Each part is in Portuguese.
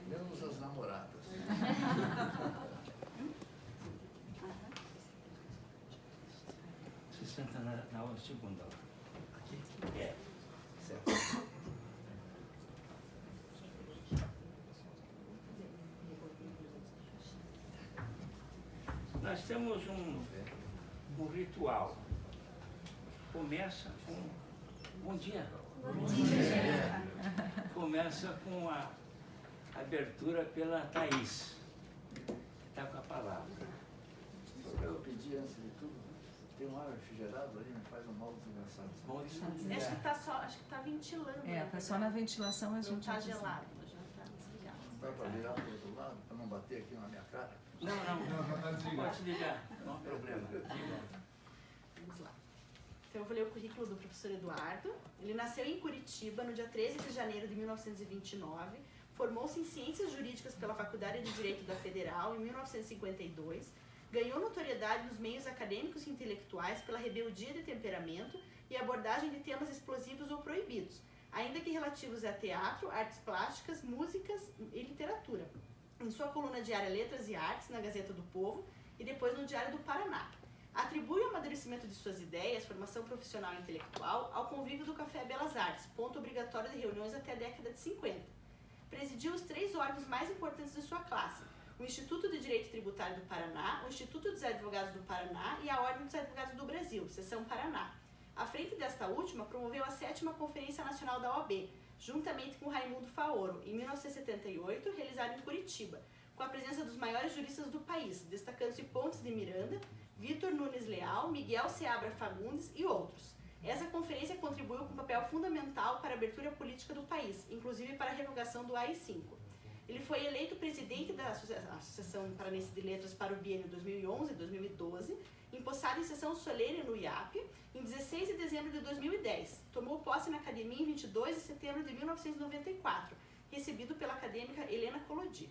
Menos as namoradas. Você senta na segunda. Aqui? É. Certo. Nós temos um ritual. Começa com bom dia. Bom dia. Começa com a abertura pela Thaís. Está com a palavra. Só quero pedir, antes de tudo, tem um ar refrigerado ali, me faz um mal desgraçado. Acho que tá ventilando. Tá só na ventilação a gente... Não tá gelado, mas já tá desligado. Não dá para virar para o outro lado, para não bater aqui na minha cara? Não, pode ligar, não há problema. Vamos lá. Então eu vou ler o currículo do professor Eduardo. Ele nasceu em Curitiba no dia 13 de janeiro de 1929, formou-se em Ciências Jurídicas pela Faculdade de Direito da Federal em 1952, ganhou notoriedade nos meios acadêmicos e intelectuais pela rebeldia de temperamento e abordagem de temas explosivos ou proibidos, ainda que relativos a teatro, artes plásticas, músicas e literatura, em sua coluna diária Letras e Artes, na Gazeta do Povo, e depois no Diário do Paraná. Atribui o amadurecimento de suas ideias, formação profissional e intelectual, ao convívio do Café Belas Artes, ponto obrigatório de reuniões até a década de 50. Presidiu os 3 órgãos mais importantes de sua classe: o Instituto de Direito Tributário do Paraná, o Instituto dos Advogados do Paraná e a Ordem dos Advogados do Brasil, Seção Paraná. À frente desta última, promoveu a 7ª Conferência Nacional da OAB, juntamente com Raimundo Faoro, em 1978, realizada em Curitiba, com a presença dos maiores juristas do país, destacando-se Pontes de Miranda, Vitor Nunes Leal, Miguel Seabra Fagundes e outros. Essa conferência contribuiu com um papel fundamental para a abertura política do país, inclusive para a revogação do AI-5. Ele foi eleito presidente da Associação Paranense de Letras para o biênio 2011-2012, empossado em sessão solene no IAP, em 16 de dezembro de 2010. Tomou posse na academia em 22 de setembro de 1994, recebido pela acadêmica Helena Collodi.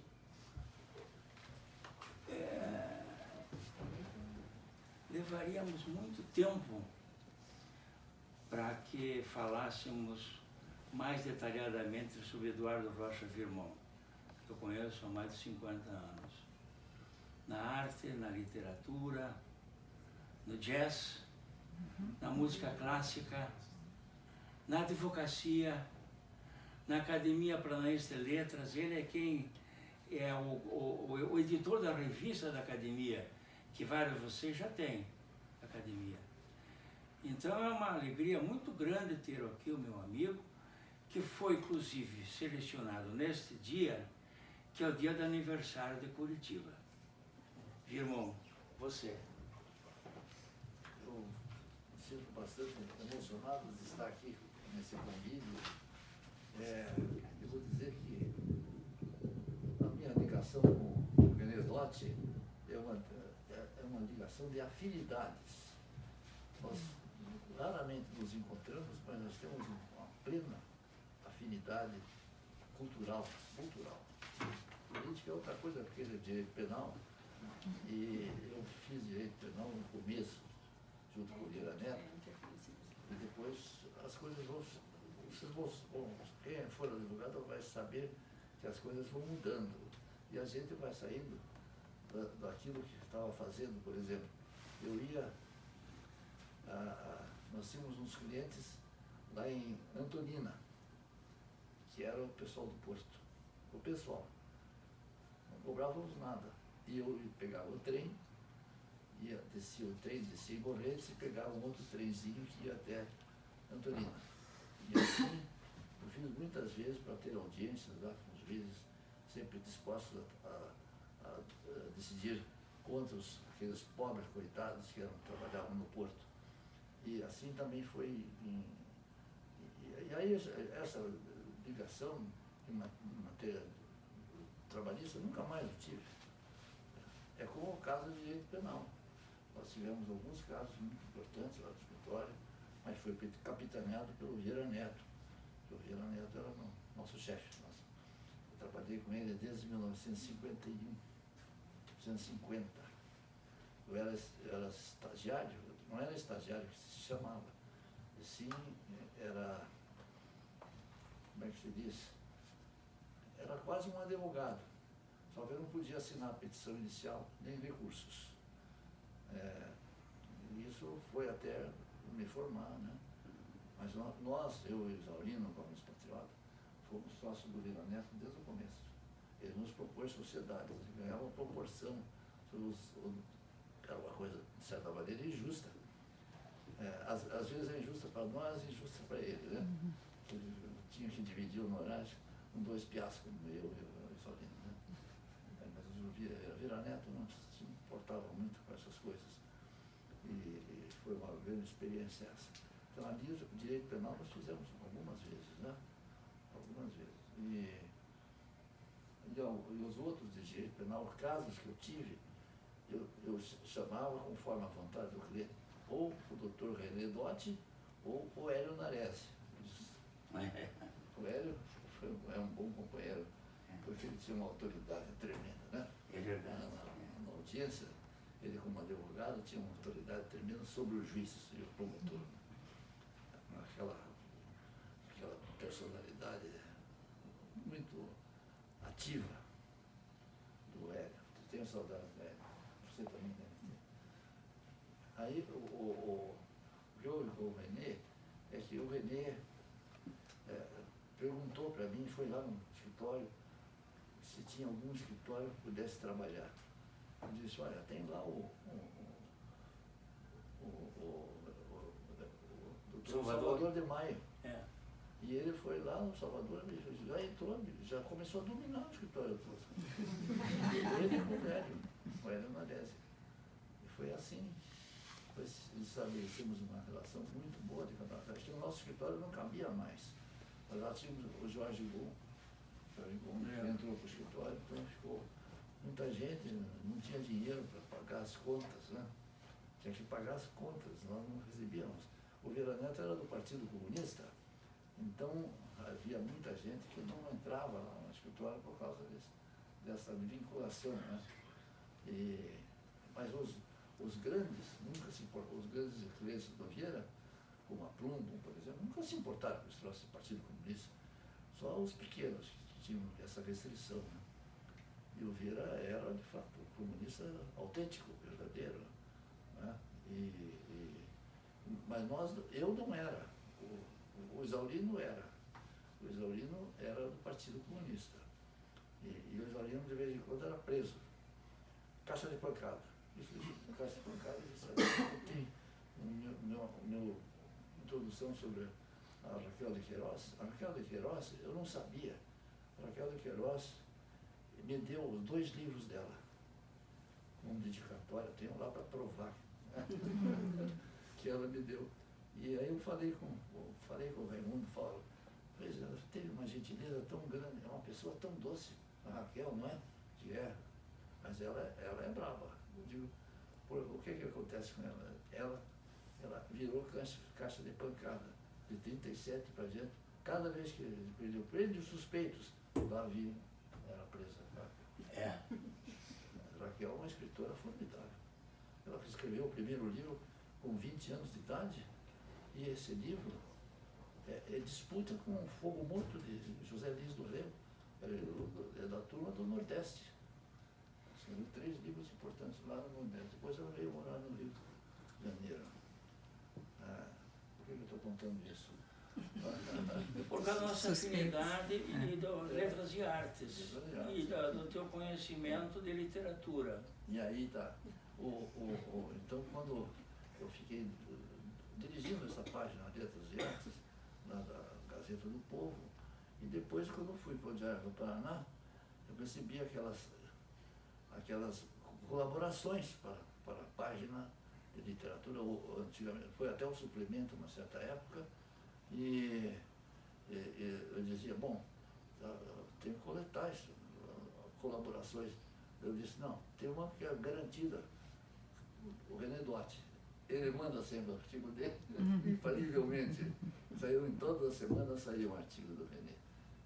Levaríamos muito tempo para que falássemos mais detalhadamente sobre Eduardo Rocha Virmão, que eu conheço há mais de 50 anos. Na arte, na literatura, no jazz, na música clássica, na advocacia, na Academia Paranaense de Letras. Ele é quem é o editor da revista da Academia, que vários de vocês já têm, Academia. Então é uma alegria muito grande ter aqui o meu amigo, que foi inclusive selecionado neste dia, que é o dia do aniversário de Curitiba. Virmão, você. Eu me sinto bastante emocionado de estar aqui nesse convívio. Eu vou dizer que a minha ligação com o Benedotti é uma ligação de afinidades. Nós raramente nos encontramos, mas nós temos uma plena afinidade cultural. Política é outra coisa, porque é direito penal, e eu fiz direito penal no começo, junto com o Vieira Neto, e depois as coisas vão, quem for advogado vai saber que as coisas vão mudando, e a gente vai saindo daquilo que estava fazendo. Por exemplo, eu ia, nós tínhamos uns clientes lá em Antonina, que era o pessoal do Porto, o pessoal, não cobrávamos nada, e eu pegava o trem, descia o trem, descia em Morretes e pegava um outro trenzinho que ia até Antonina. E assim, eu fiz muitas vezes para ter audiências lá com os juízes, sempre dispostos a decidir contra aqueles pobres coitados que trabalhavam no Porto. E assim também foi e aí essa ligação em matéria trabalhista nunca mais eu tive. É como o caso de direito penal. Nós tivemos alguns casos muito importantes lá no escritório, mas foi capitaneado pelo Vieira Neto, que o Vieira Neto era nosso chefe. Eu trabalhei com ele desde 1951, 1950. Eu era estagiário, não era estagiário que se chamava, e sim era como é que se diz? Era quase um advogado, só que eu não podia assinar a petição inicial, nem recursos. Isso foi até me formar, né? Mas nós, eu e o Exaurino, Gomes Patriota, fomos sócios do Vila Neto desde o começo. Ele nos propôs sociedades, ele ganhava proporção. Era uma coisa, de certa maneira, injusta. Às vezes é injusta para nós e injusta para ele, né? Ele tinha que dividir o honorário com 2 piás, como eu e o Exaurino, né? Mas o Vila Neto não se importava muito com essas coisas. E foi uma grande experiência essa. Então, ali, o direito penal nós fizemos algumas vezes, né? Algumas vezes. E os outros de direito penal, casos que eu tive, eu chamava, conforme a vontade do cliente, ou o doutor René Dotti ou o Hélio Narese. O Hélio é um bom companheiro, porque ele tinha uma autoridade tremenda, né? É verdade. Na audiência, ele como advogado tinha uma autoridade tremenda sobre os juízes e o promotor. Aquela personalidade muito ativa do Hélio. Tenho saudade do Hélio. Você também deve ter. Aí o que houve com o Renê é que o Renê perguntou para mim, foi lá no escritório, se tinha algum escritório que pudesse trabalhar. Eu disse, olha, tem lá o doutor Salvador de Maio. E ele foi lá no Salvador, já entrou, já começou a dominar o escritório todo. Ele com o Hélio Narese. E foi assim, estabelecemos uma relação muito boa de camaradas. Acho que o nosso escritório não cabia mais. Nós já tínhamos o Jorge Gon, que entrou para o escritório, então ficou muita gente, não tinha dinheiro para pagar as contas, né? Tinha que pagar as contas, nós não recebíamos. O Vila Neto era do Partido Comunista, então havia muita gente que não entrava lá no escritório por causa dessa vinculação, né? Mas os grandes, nunca se importaram, os grandes clientes do Vieira, como a Plumbo, por exemplo, nunca se importaram com os troços do Partido Comunista. Só os pequenos que tinham essa restrição, né? E o Vieira era, de fato, comunista autêntico, verdadeiro, né? Mas eu não era. O Exaurino era. O Exaurino era do Partido Comunista. E o Exaurino, de vez em quando, era preso. Caixa de pancada. Isso, caixa de pancada, isso aí. Minha introdução sobre a Raquel de Queiroz. A Raquel de Queiroz, eu não sabia. A Raquel de Queiroz me deu os 2 livros dela. Um dedicatório, eu tenho lá para provar, né? Que ela me deu. E aí eu falei com o Raimundo, pois ela teve uma gentileza tão grande, é uma pessoa tão doce, a Raquel, não é? Que é, mas ela é brava. Eu digo, o que acontece com ela? Ela virou caixa de pancada, de 37 para diante. Cada vez que ele prende os suspeitos, lá vinha, era presa. Raquel é uma escritora formidável. Ela escreveu o primeiro livro com 20 anos de idade, e esse livro disputa com o Fogo Morto de José Lins do Rego, é da turma do Nordeste. Escreveu 3 livros importantes lá no Nordeste. Depois ela veio morar no Rio de Janeiro. Por que eu estou contando isso? Por causa da nossa afinidade e das letras e artes. E do teu conhecimento de literatura. E aí tá. Então, quando eu fiquei dirigindo essa página Letras e Artes, lá da Gazeta do Povo, e depois, quando eu fui para o Diário do Paraná, eu percebi aquelas colaborações para a página de literatura, antigamente, foi até um suplemento, uma certa época, e eu dizia, bom, tenho que coletar colaborações. Eu disse, não, tem uma que é garantida, o René Duarte. Ele manda sempre o artigo dele, infalivelmente. Saiu em todas as semanas, saiu um artigo do René.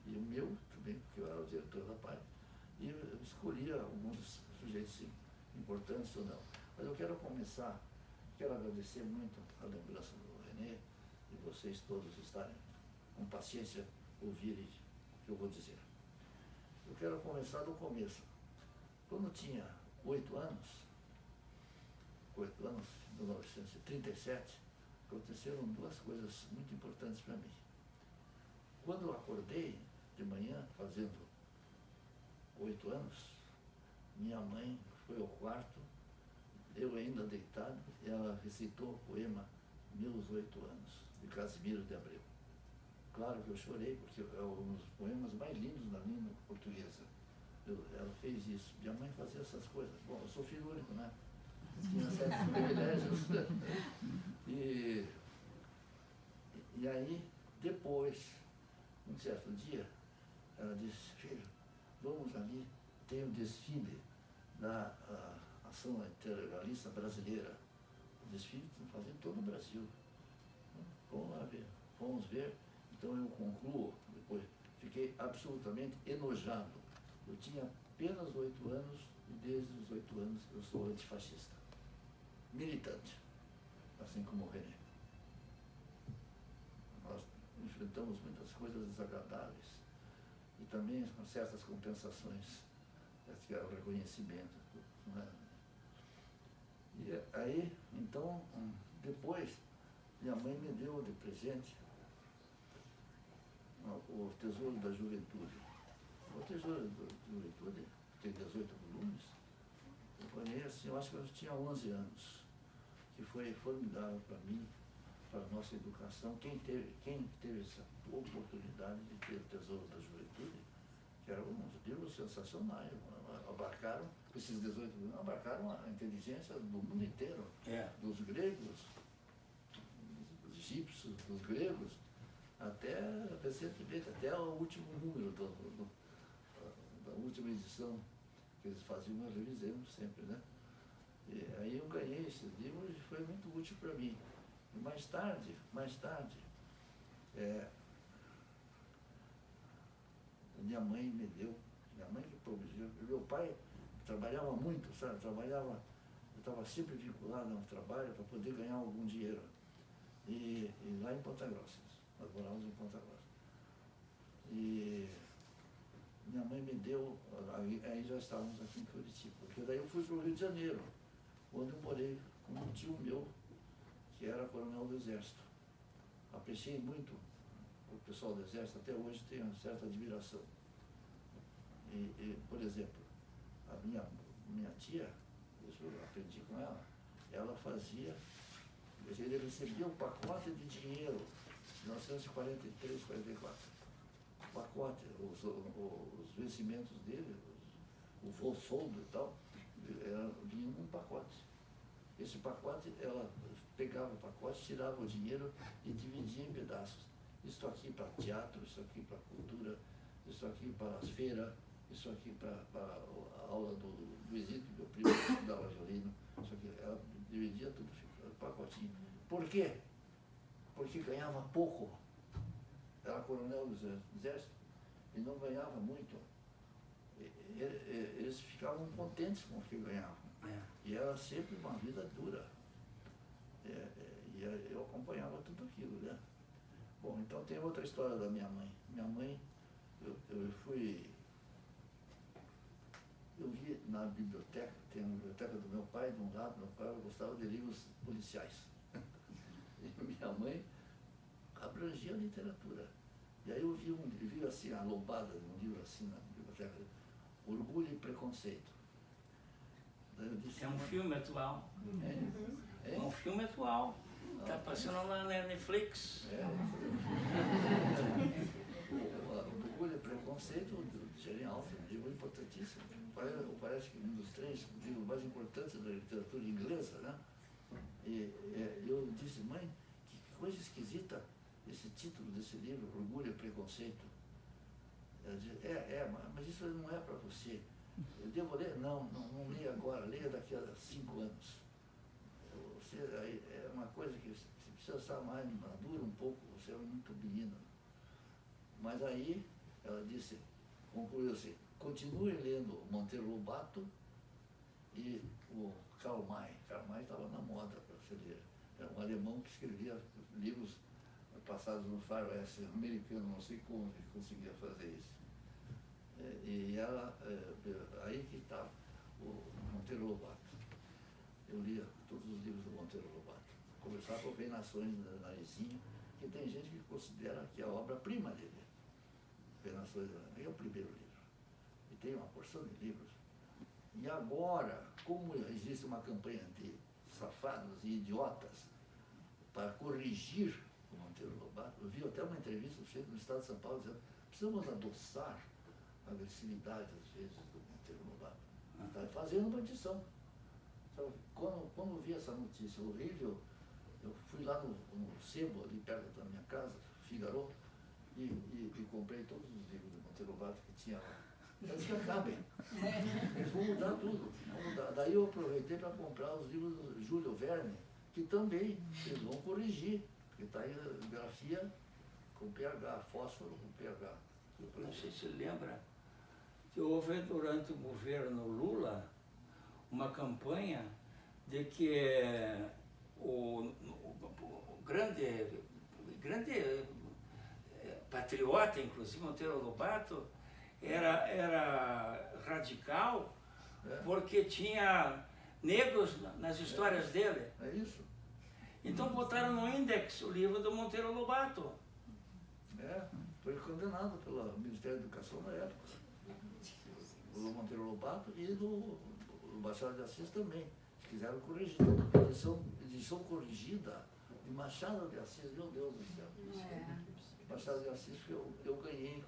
E o meu também, porque eu era o diretor da página. E eu escolhia alguns sujeitos importantes ou não. Mas eu quero agradecer muito a lembrança do René e vocês todos estarem com paciência ouvirem o que eu vou dizer. Eu quero começar do começo. Quando eu tinha 8 anos, 1937, aconteceram duas coisas muito importantes para mim. Quando eu acordei de manhã, fazendo 8 anos, minha mãe foi ao quarto, eu ainda deitado, e ela recitou o poema Meus 8 Anos, de Casimiro de Abreu. Claro que eu chorei, porque é um dos poemas mais lindos da língua portuguesa. Ela fez isso. Minha mãe fazia essas coisas. Bom, eu sou filho único, né? Tinha certos privilégios. E aí, depois, um certo dia, ela disse, filho, vamos ali, tem um desfile da Ação Integralista Brasileira. O desfile estão fazendo todo o Brasil. Vamos lá ver, vamos ver. Então eu concluo, depois, fiquei absolutamente enojado. Eu tinha apenas 8 anos e desde os 8 anos eu sou antifascista. Militante, assim como o René. Nós enfrentamos muitas coisas desagradáveis e também com certas compensações, que é o reconhecimento. Né? E aí, então, depois, minha mãe me deu de presente o Tesouro da Juventude. O Tesouro da Juventude tem 18 volumes. Eu conheço, eu acho que eu tinha 11 anos, que foi formidável para mim, para a nossa educação. Quem teve essa oportunidade de ter o Tesouro da Juventude, que eram uns livros sensacionais, abarcaram, esses 18 volumes, abarcaram a inteligência do mundo inteiro, dos gregos, dos egípcios, dos gregos, até recentemente, até o último número da última edição que eles faziam, nós revisemos sempre, né? E aí eu ganhei esses livros e foi muito útil para mim. E mais tarde, minha mãe me deu, minha mãe que produziu, meu pai trabalhava muito, sabe? Eu estava sempre vinculado ao trabalho para poder ganhar algum dinheiro. E lá em Ponta Grossa, nós morávamos em Ponta Grossa. E minha mãe me deu, aí já estávamos aqui em Curitiba, porque daí eu fui para o Rio de Janeiro, onde eu morei com um tio meu, que era coronel do Exército. Apreciei muito o pessoal do Exército, até hoje tenho uma certa admiração. Por exemplo, a minha tia, isso eu aprendi com ela fazia, ele recebia um pacote de dinheiro, 1943, 44. O pacote, os vencimentos dele, o soldo e tal, vinha num pacote. Esse pacote, ela pegava o pacote, tirava o dinheiro e dividia em pedaços. Isso aqui para teatro, isso aqui para cultura, isso aqui para as feiras, isso aqui para a aula do Luizito, meu primo que estudava violino, isso aqui. Ela dividia tudo no pacotinho. Por quê? Porque ganhava pouco. Era coronel do Exército e não ganhava muito. Eles ficavam contentes com o que ganhavam. E era sempre uma vida dura. E eu acompanhava tudo aquilo, né? Bom, então tem outra história da minha mãe. Minha mãe, eu vi na biblioteca, tem a biblioteca do meu pai, de um lado, meu pai gostava de livros policiais. E minha mãe abrangia a literatura. E aí eu vi assim, a lombada de um livro assim na biblioteca, Orgulho e Preconceito. Daí eu disse, É um filme atual. É um filme atual. Está passando lá na Netflix. O Orgulho e Preconceito, do Genial, um livro importantíssimo. Parece que um dos 3 livros mais importantes da literatura inglesa, né? E eu disse, mãe, que coisa esquisita esse título desse livro, Orgulho e Preconceito. Ela disse, mas isso não é para você. Eu devo ler? Não leia agora, leia daqui a 5 anos. É uma coisa que você precisa estar mais madura um pouco, você é muito menina. Mas aí ela disse, concluiu assim, continue lendo Monteiro Lobato e o Karl May. Karl May estava na moda para você ler. Era um alemão que escrevia livros passados no faroeste americano, não sei como ele conseguia fazer isso. E ela, aí que está o Monteiro Lobato. Eu lia todos os livros do Monteiro Lobato. Conversar com Reinações da Narizinho, que tem gente que considera que é a obra-prima dele. Reinações da Narizinho é o primeiro livro. E tem uma porção de livros. E agora, como existe uma campanha de safados e idiotas para corrigir o Monteiro Lobato, eu vi até uma entrevista feita no Estado de São Paulo dizendo que precisamos adoçar a agressividade, às vezes, do Monteiro Lobato. Está fazendo uma edição. Quando eu vi essa notícia horrível, eu fui lá no Sebo, ali perto da minha casa, Figaro, e comprei todos os livros do Monteiro Lobato que tinha lá. Antes que acabem. Eles vão mudar tudo. Vão mudar. Daí eu aproveitei para comprar os livros do Júlio Verne, que também eles vão corrigir, porque está aí a grafia com pH, fósforo com pH. Não sei se lembra que houve durante o governo Lula uma campanha de que o grande patriota, inclusive Monteiro Lobato, era radical porque tinha negros nas histórias dele. É isso. Então botaram no índex o livro do Monteiro Lobato. Foi condenado pelo Ministério da Educação na época. O Monteiro Lobato e do Machado de Assis também. Quiseram corrigir. Edição corrigida de Machado de Assis, meu Deus do céu. Machado de Assis eu ganhei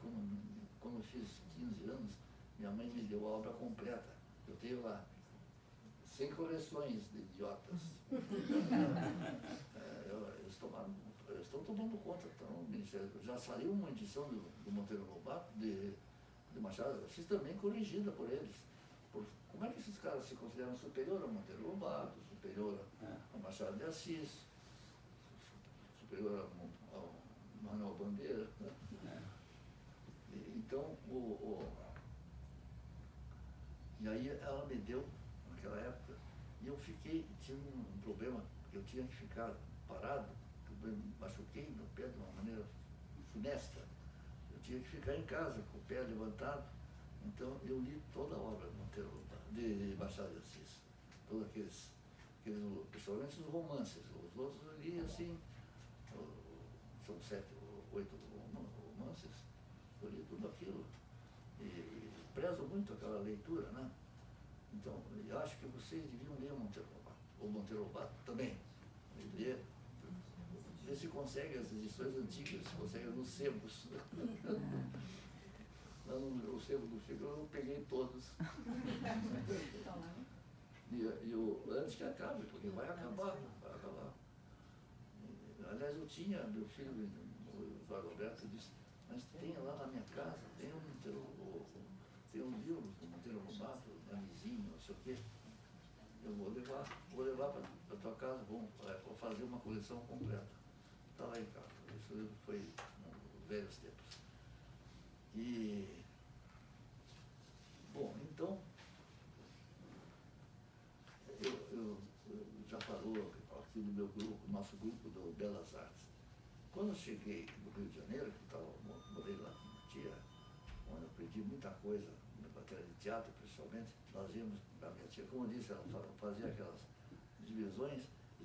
quando fiz 15 anos, minha mãe me deu a obra completa. Eu tenho lá 100 coleções de idiotas. Eles estão tomando conta. Já saiu uma edição do Monteiro Lobato, de Machado de Assis, também corrigida por eles. Como é que esses caras se consideram superior a Monteiro Lobato, superior a Machado de Assis, superior ao Manuel Bandeira, né? Então, e aí ela me deu, naquela época, e eu tinha um problema, porque eu tinha que ficar parado, eu me machuquei no pé de uma maneira funesta. Eu tinha que ficar em casa, com o pé levantado. Então, eu li toda a obra de Machado de Assis. Todos aqueles, principalmente os romances. Os outros eu li assim, são 7 ou 8 romances. Eu li tudo aquilo. E prezo muito aquela leitura, né? Então, eu acho que vocês deviam ler o Monteiro Lobato. O Monteiro Lobato também. Ler. Ver se consegue as edições antigas, se consegue nos sebos. Lá no sebo do Figaro eu peguei todos. Antes que acabe, porque vai acabar. Aliás, eu tinha, meu filho, o Eduardo Alberto, disse, mas tem lá na minha casa, tem um livro do Monteiro Lobato, Damizinho, não sei o quê. Eu vou levar para tua casa, vou fazer uma coleção completa. Está lá em casa. Isso foi nos velhos tempos. Bom, então, eu já falou aqui do meu grupo, nosso grupo do Belas Artes. Quando eu cheguei no Rio de Janeiro, que morei lá com minha tia, onde eu aprendi muita coisa, na matéria de teatro principalmente, nós íamos para minha tia, como eu disse, ela fazia aquelas divisões e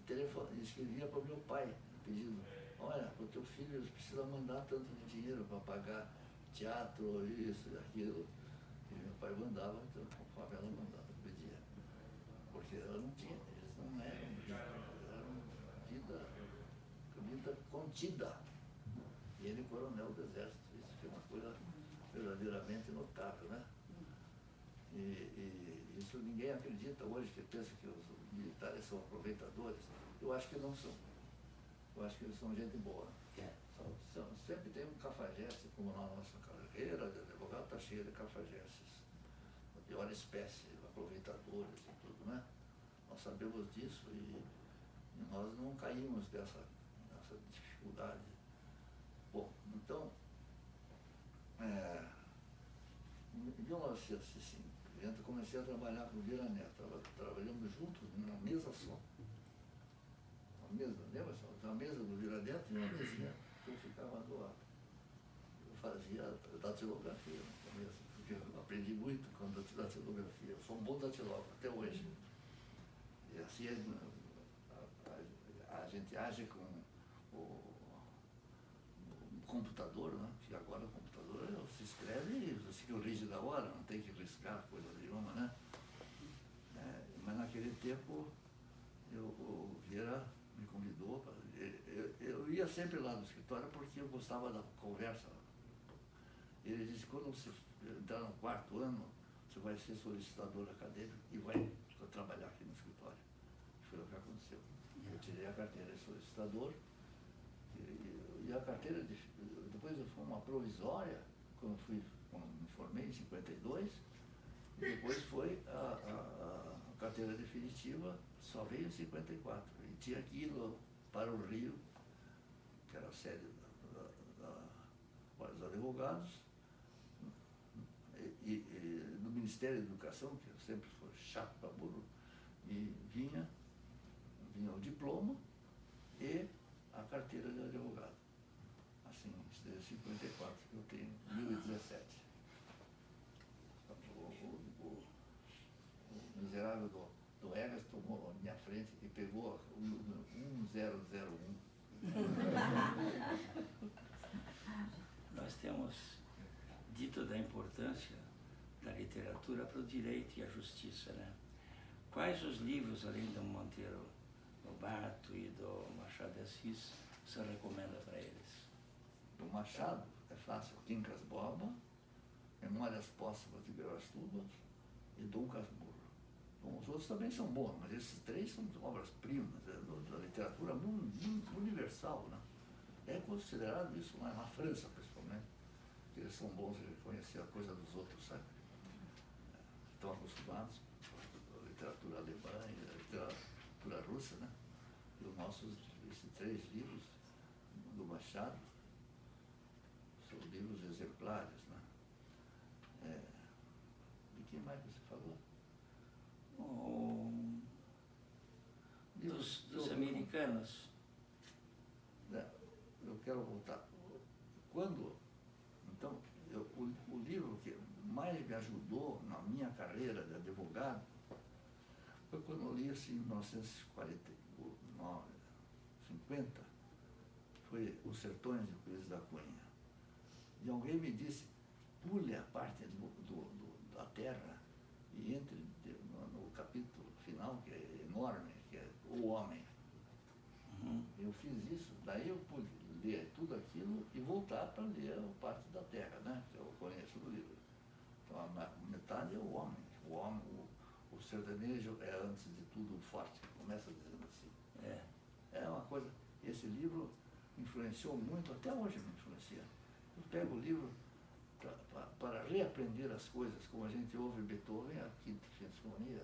escrevia para o meu pai, pedindo, olha, o teu filho precisa mandar tanto de dinheiro para pagar teatro, isso e aquilo. E meu pai mandava, então conforme ela mandava, pedia. Porque ela não tinha, eles não eram vida contida. E ele coronel do exército, isso que é uma coisa verdadeiramente notável, né? E isso ninguém acredita hoje, que pensa que os militares são aproveitadores. Eu acho que não são. Eu acho que eles são gente boa. Sempre tem um cafajeste, como na nossa carreira de advogado está cheia de cafajestes. A pior espécie, aproveitadores e tudo, né? Nós sabemos disso e nós não caímos nessa dificuldade. Bom, então, em 1950, comecei a trabalhar com o Vira Neto. Trabalhamos juntos numa mesa só. Uma mesa, lembra só? Uma mesa do Vira Neto e uma mesinha com datilografia no começo, porque eu aprendi muito com datilografia. Eu sou um bom datilógrafo até hoje. E assim a gente age com o computador, né? Que agora o computador se escreve e se corrige da hora, não tem que riscar coisa nenhuma, né? Mas naquele tempo o Vieira me convidou, eu ia sempre lá no escritório porque eu gostava da conversa. Ele disse, quando você entrar no 4º ano, você vai ser solicitador acadêmico e vai trabalhar aqui no escritório. Foi o que aconteceu. Eu tirei a carteira de solicitador e a carteira, depois eu fui uma provisória, quando me formei em 52, e depois foi a carteira definitiva, só veio em 54. E tinha que ir para o Rio, que era a sede dos advogados, e no Ministério da Educação, que eu sempre fui chato para burro, e vinha o diploma e a carteira de advogado. Assim, desde 54 que eu tenho, 2017. O miserável do Egas tomou a minha frente e pegou o número 1001. Nós temos dito da importância da literatura para o direito e a justiça, né? Quais os livros, além do Monteiro Lobato e do Machado de Assis, você recomenda para eles? Do Machado é fácil, Quincas Borba, Memórias Póstumas de Brás Cubas e Dom Casmurro. Bom, os outros também são bons, mas esses 3 são obras-primas da literatura universal, né? É considerado isso lá na França, principalmente, que eles são bons em reconhecer a coisa dos outros, sabe? Estão acostumados com a literatura alemã e a literatura russa, né? E os nossos, esses 3 livros do Machado são livros exemplares, né? De que mais você falou? Dos americanos. Eu quero voltar. Então, o livro que mais me ajudou na minha carreira de advogado foi quando eu li assim, em 1949, 50, foi Os Sertões de Euclides da Cunha. E alguém me disse, pule a parte da terra e entre no capítulo final, que é enorme, que é O Homem. Eu fiz isso, daí eu pude ler tudo aquilo e voltar para ler a parte da terra, né? Que eu conheço no livro. Então a metade é o homem. O sertanejo é, antes de tudo, forte. Começa dizendo assim. É uma coisa. Esse livro influenciou muito, até hoje me influencia. Eu pego o livro para reaprender as coisas, como a gente ouve Beethoven, a 5ª Sinfonia,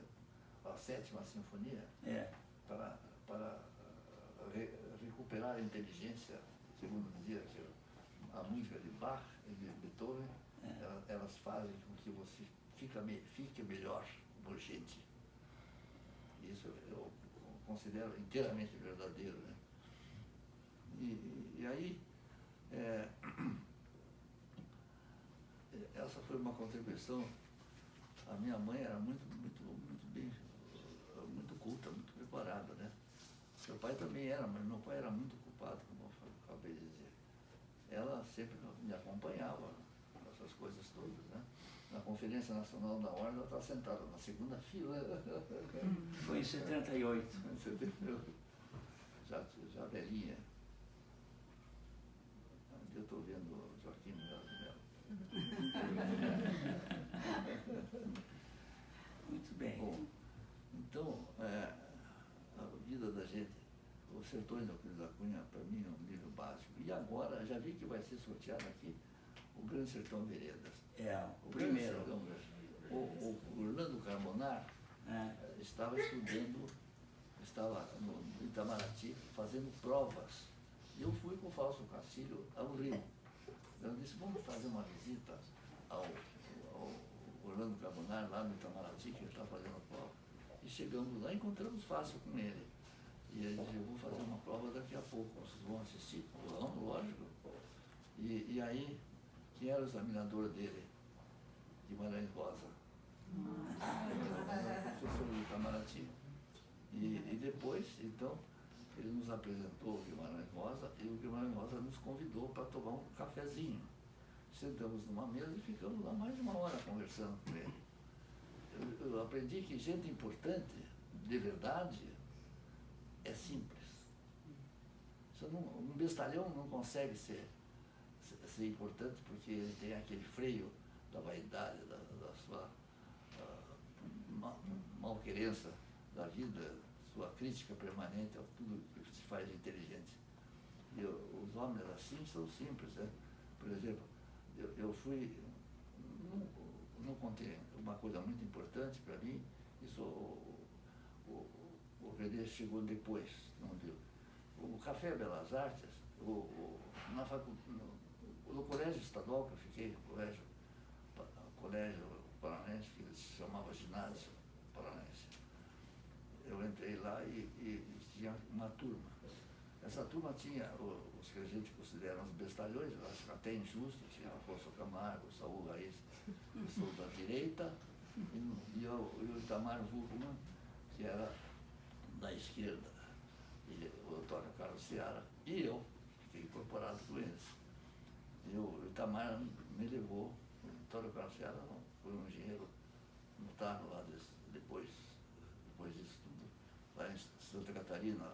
a 7ª Sinfonia, para recuperar a inteligência, segundo dizia que a música de Bach e de Beethoven, elas fazem com que você fique melhor, urgente. Isso eu considero inteiramente verdadeiro, né? E aí, essa foi uma contribuição. A minha mãe era muito bem, muito culta, muito preparada, né? Meu pai também era, mas meu pai era muito ocupado, como eu acabei de dizer. Ela sempre me acompanhava nessas coisas todas, né? Na Conferência Nacional da Ordem, ela estava sentada na 2ª fila. Foi em 78. Já velhinha. Eu estou vendo o Joaquim Melo. Muito bem. Bom, então, a vida da gente, Os Sertões de Euclides da Cunha, para mim, é um livro básico. E agora, já vi que vai ser sorteado aqui o Grande Sertão Veredas. O primeiro. O Orlando Carbonar estava estudando, estava no Itamaraty fazendo provas. E eu fui com o Fausto Castilho ao Rio. Eu disse, vamos fazer uma visita ao Orlando Carbonar, lá no Itamaraty, que ele está fazendo prova. E chegamos lá, encontramos Fácil com ele. E ele disse, eu vou fazer uma prova daqui a pouco, vocês vão assistir? Vamos, lógico. E aí, quem era o examinador dele, Guimarães Rosa. Professor do Itamaraty. E depois, então, ele nos apresentou o Guimarães Rosa e o Guimarães Rosa nos convidou para tomar um cafezinho. Sentamos numa mesa e ficamos lá mais de uma hora conversando com ele. Eu aprendi que gente importante, de verdade, é simples. Um bestalhão não consegue ser importante porque ele tem aquele freio da vaidade, da sua malquerença da vida, sua crítica permanente a tudo que se faz de inteligente. E os homens assim são simples, né? Por exemplo, eu fui, não contei uma coisa muito importante para mim, isso o René chegou depois, não viu? O Café Belas Artes, no colégio estadual que eu fiquei, colégio paranense, que se chamava Ginásio Paranense, eu entrei lá e tinha uma turma. Essa turma tinha os que a gente considera os bestalhões, eu acho até injusto, tinha Afonso Camargo, Saul Raiz, eu sou da direita, e o Itamar Wurman, que era da esquerda, e o Antônio Carlos Seara, e eu fiquei incorporado com eles. E o Itamar me levou, o Antônio Carlos Seara foi um engenheiro notável lá depois disso tudo, lá em Santa Catarina,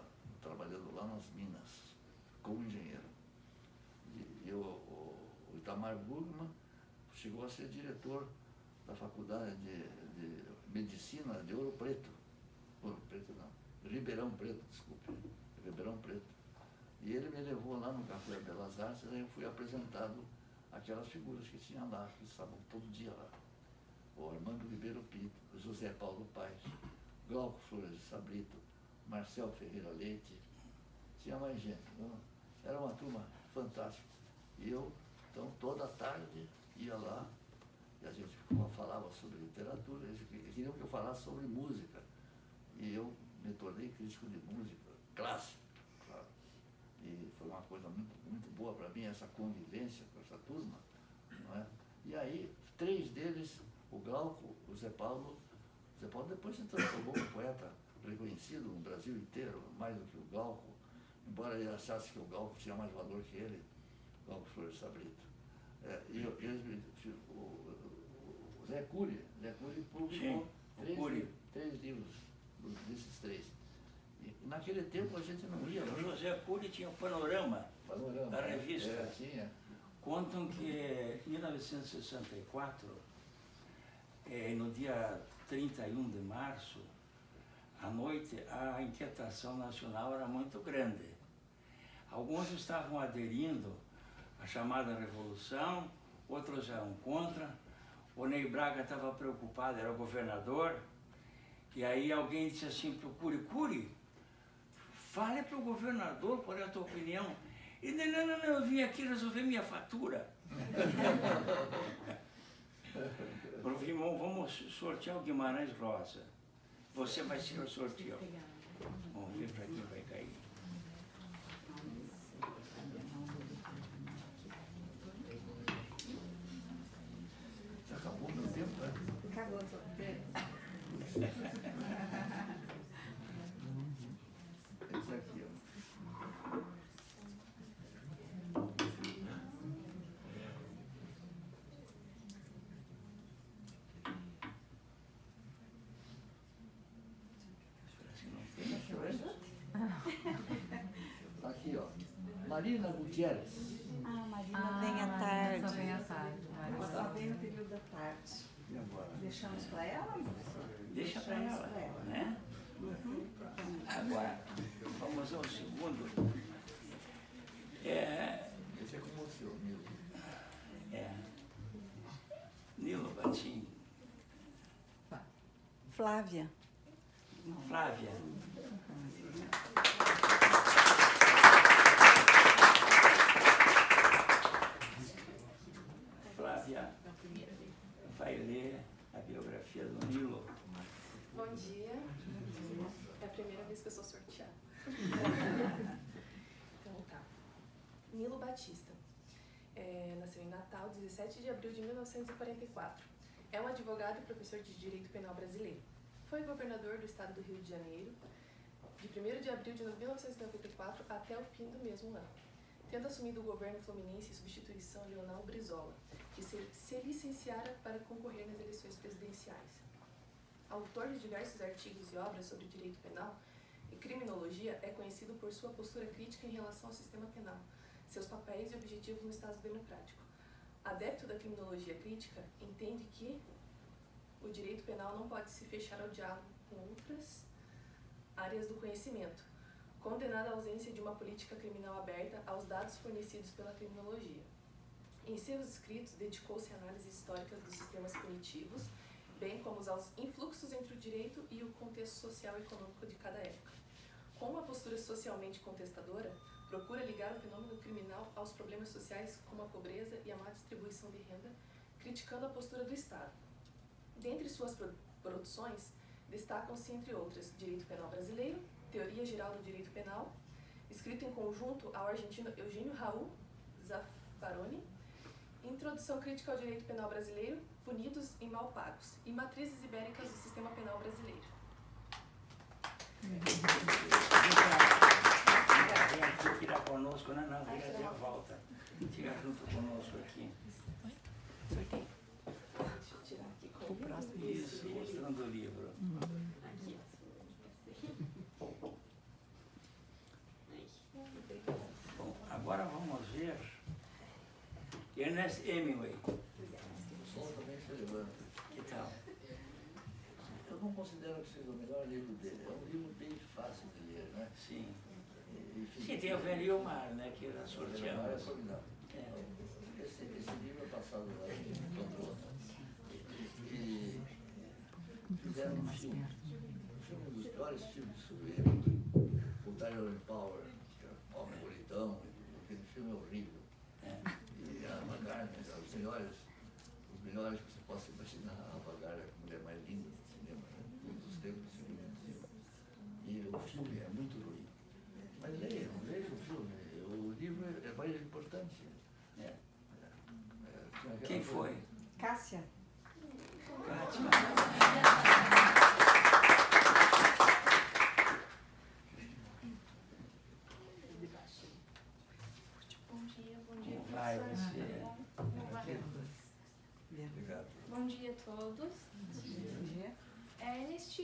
trabalhando lá nas Minas, como engenheiro. E o Itamar Wurman chegou a ser diretor da Faculdade de Medicina de Ouro Preto. Ouro Preto não, Ribeirão Preto, desculpe, Ribeirão Preto. E ele me levou lá no Café Belas Artes, e eu fui apresentado aquelas figuras que tinha lá, que estavam todo dia lá. O Armando Ribeiro Pinto, o José Paulo Paes, Glauco Flores de Sabrito, Marcel Ferreira Leite, tinha mais gente. Não? Era uma turma fantástica. E eu, então, toda tarde ia lá, e a gente falava sobre literatura, eles queriam que eu falasse sobre música. E eu me tornei crítico de música, clássica, claro. E foi uma coisa muito, muito boa para mim, essa convivência com essa turma. Não é? E aí, 3 deles, o Glauco, o Zé Paulo depois se transformou um poeta reconhecido no Brasil inteiro, mais do que o Glauco, embora ele achasse que o Glauco tinha mais valor que ele, Glauco Flores Sabrito. O Zé Cury publicou 3 livros desses 3. E naquele tempo a gente não ia. O José Cury tinha o Panorama, a revista. Tinha. Contam que em 1964, no dia 31 de março, à noite, a inquietação nacional era muito grande. Alguns estavam aderindo à chamada Revolução, outros eram contra. O Ney Braga estava preocupado, era o governador, e aí alguém disse assim para o Cury, fale para o governador qual é a tua opinião. E ele, não, eu vim aqui resolver minha fatura. Vamos sortear o Guimarães Rosa. Você vai ser o sorteio. Vamos ver para quem vai cair. Já acabou meu tempo, né? Acabou, tô. Esse aqui, ó. Aqui, ó. Marina Gutierrez. Marina vem à tarde. Só vem à tarde. Ela só vem no período da tarde. E agora? Deixamos para ela, moça? Deixa para ela, né? Agora, vamos ao segundo. Esse é como o seu, Nilo. Nilo Batim. Flávia. Flávia. Flávia vai ler a biografia do Nilo. Bom dia. É a primeira vez que eu sou sorteada. Então tá. Nilo Batista. nasceu em Natal, 17 de abril de 1944. É um advogado e professor de Direito Penal brasileiro. Foi governador do estado do Rio de Janeiro de 1º de abril de 1994 até o fim do mesmo ano, tendo assumido o governo fluminense em substituição a Leonel Brizola, que se licenciara para concorrer nas eleições presidenciais. Autor de diversos artigos e obras sobre direito penal e criminologia, é conhecido por sua postura crítica em relação ao sistema penal, seus papéis e objetivos no Estado democrático. Adepto da criminologia crítica, entende que o direito penal não pode se fechar ao diálogo com outras áreas do conhecimento, condenado à ausência de uma política criminal aberta aos dados fornecidos pela criminologia. Em seus escritos, dedicou-se a análises históricas dos sistemas punitivos, bem como aos influxos entre o direito e o contexto social e econômico de cada época. Com uma postura socialmente contestadora, procura ligar o fenômeno criminal aos problemas sociais como a pobreza e a má distribuição de renda, criticando a postura do Estado. Dentre suas produções, destacam-se, entre outras, Direito Penal Brasileiro, Teoria Geral do Direito Penal, escrito em conjunto ao argentino Eugênio Raul Zaffaroni, Introdução Crítica ao Direito Penal Brasileiro, Punidos e Mal Pagos, e Matrizes Ibéricas do Sistema Penal Brasileiro. Vem aqui tirar conosco, não, vem até a volta. Tira junto conosco aqui. Deixa eu tirar aqui com o próximo. Isso, mostrando o livro. Aqui, Bom, agora vamos ver Ernest Hemingway. O som também se levanta. Que tal? Eu não considero que seja o melhor livro dele. É um livro bem fácil de ler, né? Sim. Enfim, Sim, tem o Velho e o Mar, né? Que era É sorteado. formidável. É. Esse livro é passado lá em Londres. E fizeram um filme. Um dos piores filmes sobre ele. O Tyrone Power, que é Homem Bonitão. Aquele filme é horrível. E a Ava Gardner, os melhores que você possa imaginar. A Ava Gardner é a mulher mais linda do cinema, né? Todos os tempos do cinema. E o filme é muito ruim. Mas leia o filme. O livro é mais importante. Quem foi? Cássia. Bom dia, Quem vai ser? Obrigado. Bom dia a todos. Ernest,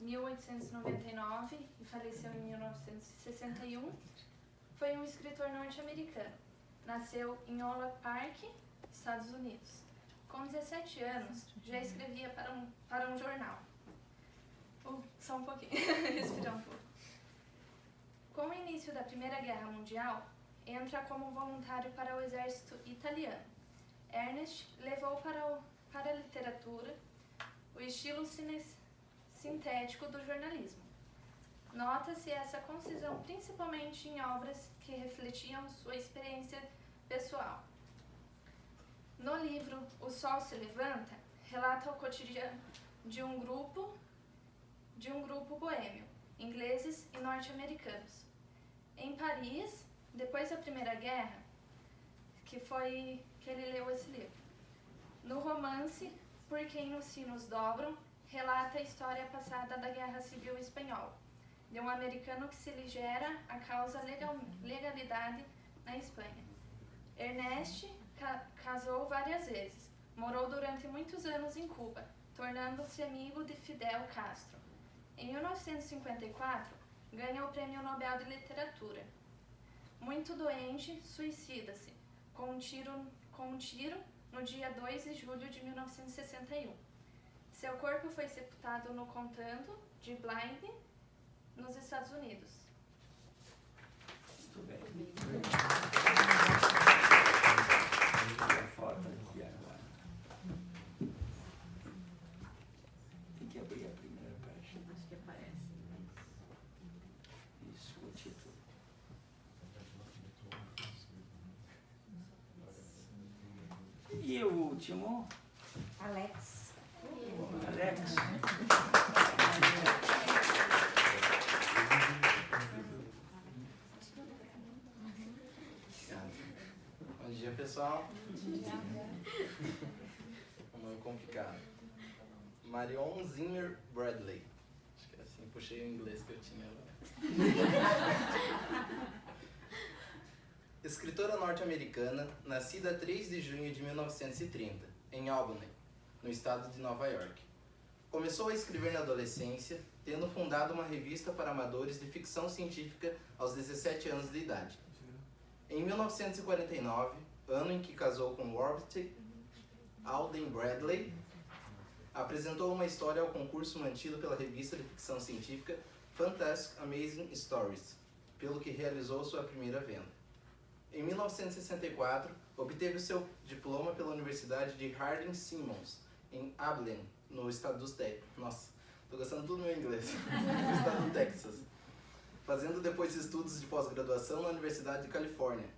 1899 e faleceu em 1961, foi um escritor norte-americano. Nasceu em Ola Park, Estados Unidos. Com 17 anos, já escrevia para um jornal. Só um pouquinho, respirar um pouco. Com o início da Primeira Guerra Mundial, entra como voluntário para o exército italiano. Ernest levou para a literatura o estilo sintético do jornalismo. Nota-se essa concisão principalmente em obras que refletiam sua experiência pessoal. No livro O Sol se Levanta, relata o cotidiano de um grupo boêmio, ingleses e norte-americanos. Em Paris, depois da Primeira Guerra, que ele leu esse livro. No romance Por Quem os Sinos Dobram, relata a história passada da Guerra Civil Espanhola, de um americano que se ligera à causa legalidade na Espanha. Ernest casou várias vezes, morou durante muitos anos em Cuba, tornando-se amigo de Fidel Castro. Em 1954, ganha o Prêmio Nobel de Literatura. Muito doente, suicida-se, com um tiro no dia 2 de julho de 1961. Seu corpo foi sepultado no Contando de Blythe, nos Estados Unidos. Muito bem. A foto aqui agora. Tem que abrir a primeira página. Acho que aparece. Isso, o título. E o último, Alex. Alex. Bom dia, pessoal. Um nome complicado. Marion Zimmer Bradley. Acho que é assim, puxei o inglês que eu tinha lá. Escritora norte-americana, nascida 3 de junho de 1930, em Albany, no estado de Nova York. Começou a escrever na adolescência, tendo fundado uma revista para amadores de ficção científica aos 17 anos de idade. Em 1949, ano em que casou com Robert Alden Bradley, apresentou uma história ao concurso mantido pela revista de ficção científica Fantastic Amazing Stories, pelo que realizou sua primeira venda. Em 1964, obteve o seu diploma pela Universidade de Harding-Simmons, em Abilene, no estado dos Texas. Nossa, tô gostando tudo do meu inglês. No estado do Texas. Fazendo depois estudos de pós-graduação na Universidade de Califórnia,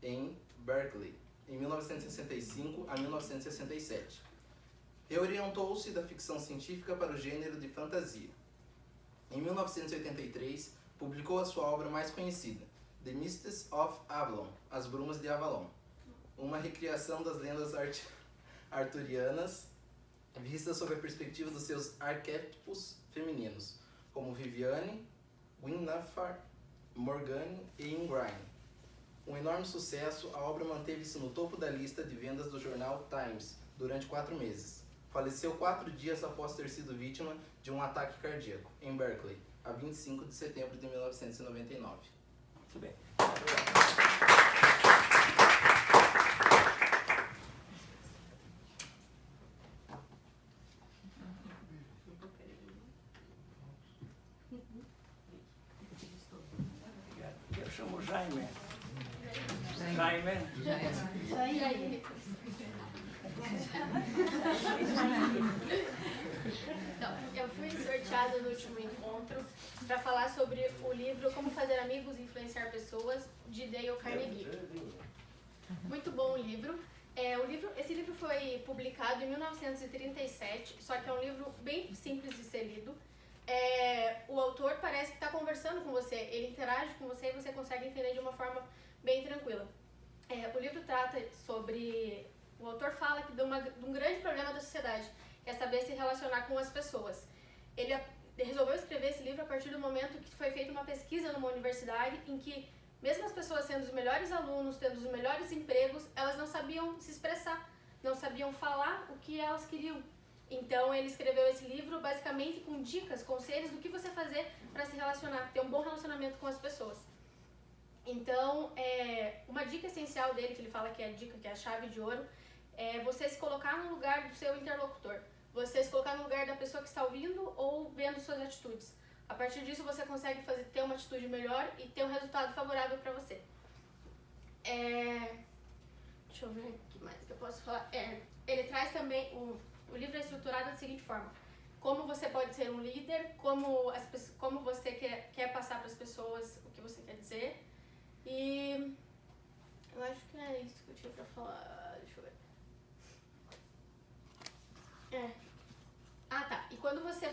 em Berkeley, em 1965 a 1967. Reorientou-se da ficção científica para o gênero de fantasia. Em 1983, publicou a sua obra mais conhecida, The Mists of Avalon, As Brumas de Avalon, uma recriação das lendas arturianas vista sob a perspectiva dos seus arquétipos femininos, como Viviane, Guinevere, Morgane e Ingrid. Um enorme sucesso, a obra manteve-se no topo da lista de vendas do jornal Times durante 4 meses. Faleceu 4 dias após ter sido vítima de um ataque cardíaco, em Berkeley, a 25 de setembro de 1999. Muito bem. Obrigado. Eu chamo Jaime. Jaime. Então, eu fui sorteada no último encontro para falar sobre o livro Como Fazer Amigos e Influenciar Pessoas, de Dale Carnegie. Muito bom o livro. Esse livro foi publicado em 1937, só que é um livro bem simples de ser lido. O autor parece que está conversando com você, ele interage com você e você consegue entender de uma forma bem tranquila. O livro trata sobre... O autor fala que de um grande problema da sociedade, que é saber se relacionar com as pessoas. Ele resolveu escrever esse livro a partir do momento que foi feita uma pesquisa numa universidade em que, mesmo as pessoas sendo os melhores alunos, tendo os melhores empregos, elas não sabiam se expressar, não sabiam falar o que elas queriam. Então ele escreveu esse livro basicamente com dicas, conselhos do que você fazer para se relacionar, ter um bom relacionamento com as pessoas. Então, uma dica essencial dele, que ele fala que é a dica, que é a chave de ouro, é você se colocar no lugar do seu interlocutor. Você se colocar no lugar da pessoa que está ouvindo ou vendo suas atitudes. A partir disso, você consegue ter uma atitude melhor e ter um resultado favorável para você. Deixa eu ver o que mais que eu posso falar. Ele traz também... O livro é estruturado da seguinte forma. Como você pode ser um líder, como você quer passar para as pessoas o que você quer dizer. E eu acho que é isso que eu tinha para falar. Deixa eu ver. Tá. E quando você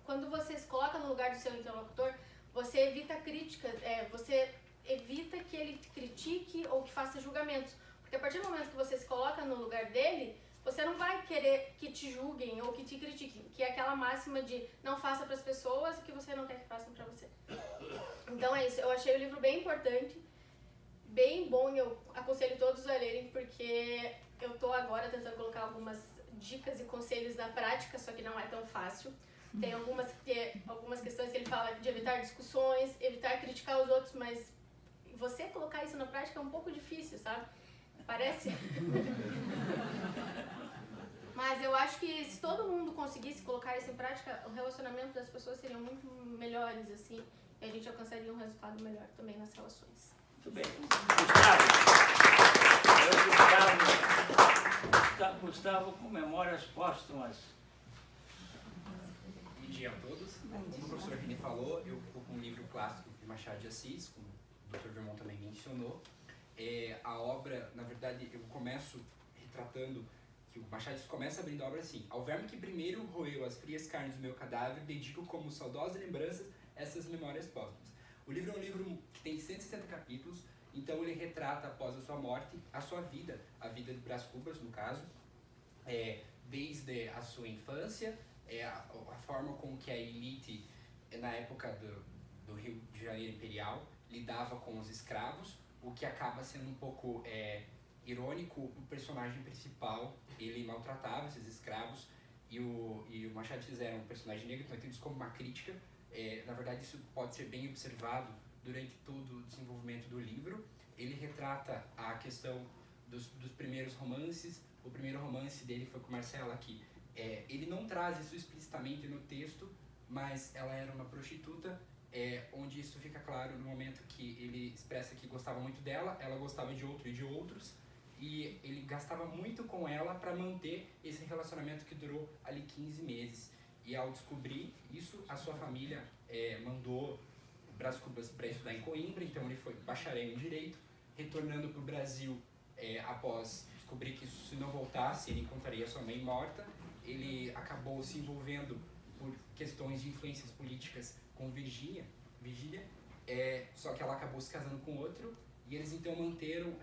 quando você se coloca no lugar do seu interlocutor, você evita críticas, você evita que ele te critique ou que faça julgamentos. Porque a partir do momento que você se coloca no lugar dele, você não vai querer que te julguem ou que te critiquem, que é aquela máxima de não faça para as pessoas o que você não quer que façam para você. Então é isso, eu achei o livro bem importante, bem bom, e eu aconselho todos a lerem, porque eu estou agora tentando colocar algumas dicas e conselhos na prática, só que não é tão fácil. Tem algumas questões que ele fala de evitar discussões, evitar criticar os outros, mas você colocar isso na prática é um pouco difícil, sabe? Parece? Mas eu acho que se todo mundo conseguisse colocar isso em prática, o relacionamento das pessoas seriam muito melhores, assim, e a gente alcançaria um resultado melhor também nas relações. Muito bem. Gustavo, com memórias póstumas. Bom dia a todos. Como o professor René falou, eu estou com um livro clássico de Machado de Assis, como o Dr. Vermont também mencionou. A obra, na verdade, eu começo retratando que o Machado começa abrindo a obra assim: ao verme que primeiro roeu as frias carnes do meu cadáver, dedico como saudosas lembranças essas memórias póstumas. O livro é um livro que tem 160 capítulos Então ele retrata, após a sua morte, a sua vida, a vida de Brás Cubas, no caso, desde a sua infância, a forma com que a elite, na época do Rio de Janeiro Imperial, lidava com os escravos, o que acaba sendo um pouco irônico. O personagem principal, ele maltratava esses escravos, e o Machado de Assis era um personagem negro, então entendido como uma crítica. Na verdade, isso pode ser bem observado durante todo o desenvolvimento do livro. Ele retrata a questão dos primeiros romances. O primeiro romance dele foi com Marcela, que ele não traz isso explicitamente no texto, mas ela era uma prostituta, onde isso fica claro no momento que ele expressa que gostava muito dela, ela gostava de outro e de outros, e ele gastava muito com ela para manter esse relacionamento que durou ali 15 meses. E ao descobrir isso, a sua família mandou Brás Cubas para estudar em Coimbra, então ele foi bacharel em Direito, retornando para o Brasil após descobrir que se não voltasse ele encontraria sua mãe morta. Ele acabou se envolvendo por questões de influências políticas com Virgínia, só que ela acabou se casando com outro, e eles então manteram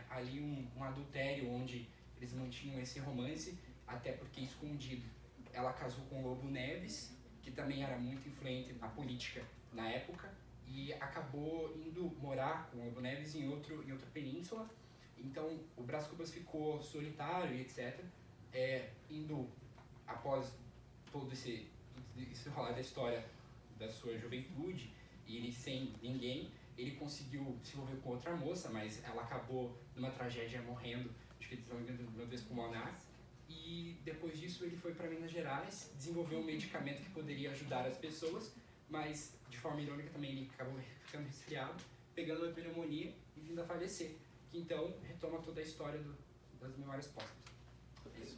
ali um adultério onde eles mantinham esse romance, até porque escondido ela casou com Lobo Neves, que também era muito influente na política na época, e acabou indo morar com Lobo Neves em outra península. Então o Brás Cubas ficou solitário e etc. Indo após todo esse rolar da história da sua juventude, e ele sem ninguém, ele conseguiu se envolver com outra moça, mas ela acabou numa tragédia morrendo, acho que de uma vez pulmonar. E depois disso ele foi para Minas Gerais, desenvolveu um medicamento que poderia ajudar as pessoas, mas de forma irônica também ele acabou ficando resfriado, pegando uma pneumonia e vindo a falecer, que então retoma toda a história das Memórias Póstumas. É isso.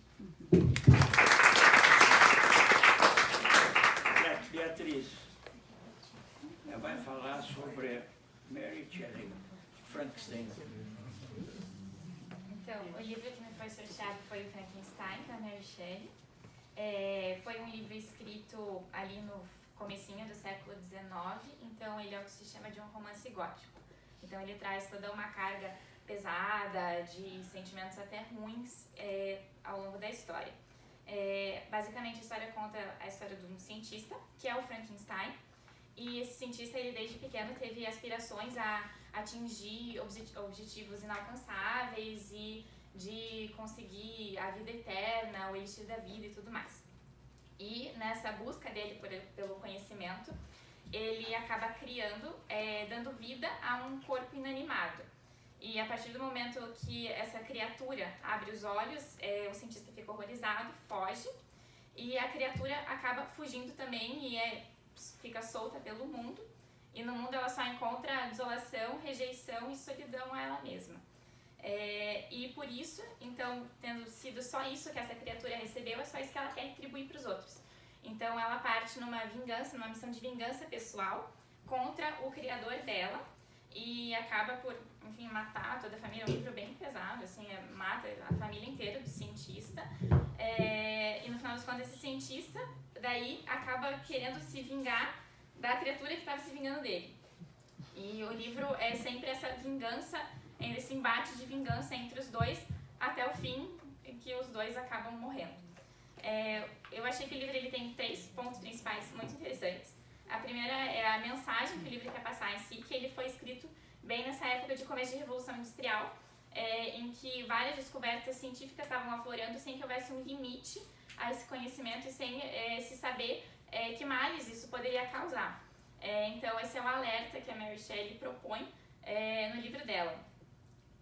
Beatriz vai falar sobre Mary Shelley, Frankenstein. Então, o livro que me foi sorteado foi o Frankenstein, da Mary Shelley. Foi um livro escrito ali no comecinho do século XIX, então ele é o que se chama de um romance gótico. Então ele traz toda uma carga pesada, de sentimentos até ruins ao longo da história. Basicamente a história conta a história de um cientista, que é o Frankenstein, e esse cientista, ele desde pequeno teve aspirações a atingir objetivos inalcançáveis e de conseguir a vida eterna, o elixir da vida e tudo mais. E nessa busca dele pelo conhecimento, ele acaba criando, dando vida a um corpo inanimado. E a partir do momento que essa criatura abre os olhos, o cientista fica horrorizado, foge, e a criatura acaba fugindo também e fica solta pelo mundo. E no mundo ela só encontra desolação, rejeição e solidão a ela mesma. E por isso, então, tendo sido só isso que essa criatura recebeu, é só isso que ela quer retribuir para os outros. Então ela parte numa vingança, numa missão de vingança pessoal contra o criador dela, e acaba por, enfim, matar toda a família. É um livro bem pesado, assim, mata a família inteira do cientista. E no final das contas, esse cientista daí acaba querendo se vingar da criatura que estava se vingando dele. E o livro é sempre essa vingança, esse embate de vingança entre os dois, até o fim, em que os dois acabam morrendo. Eu achei que o livro ele tem 3 pontos principais muito interessantes. A primeira é a mensagem que o livro quer passar em si, que ele foi escrito bem nessa época de começo de Revolução Industrial, em que várias descobertas científicas estavam aflorando sem que houvesse um limite a esse conhecimento e sem se saber que males isso poderia causar. Então esse é o alerta que a Mary Shelley propõe no livro dela.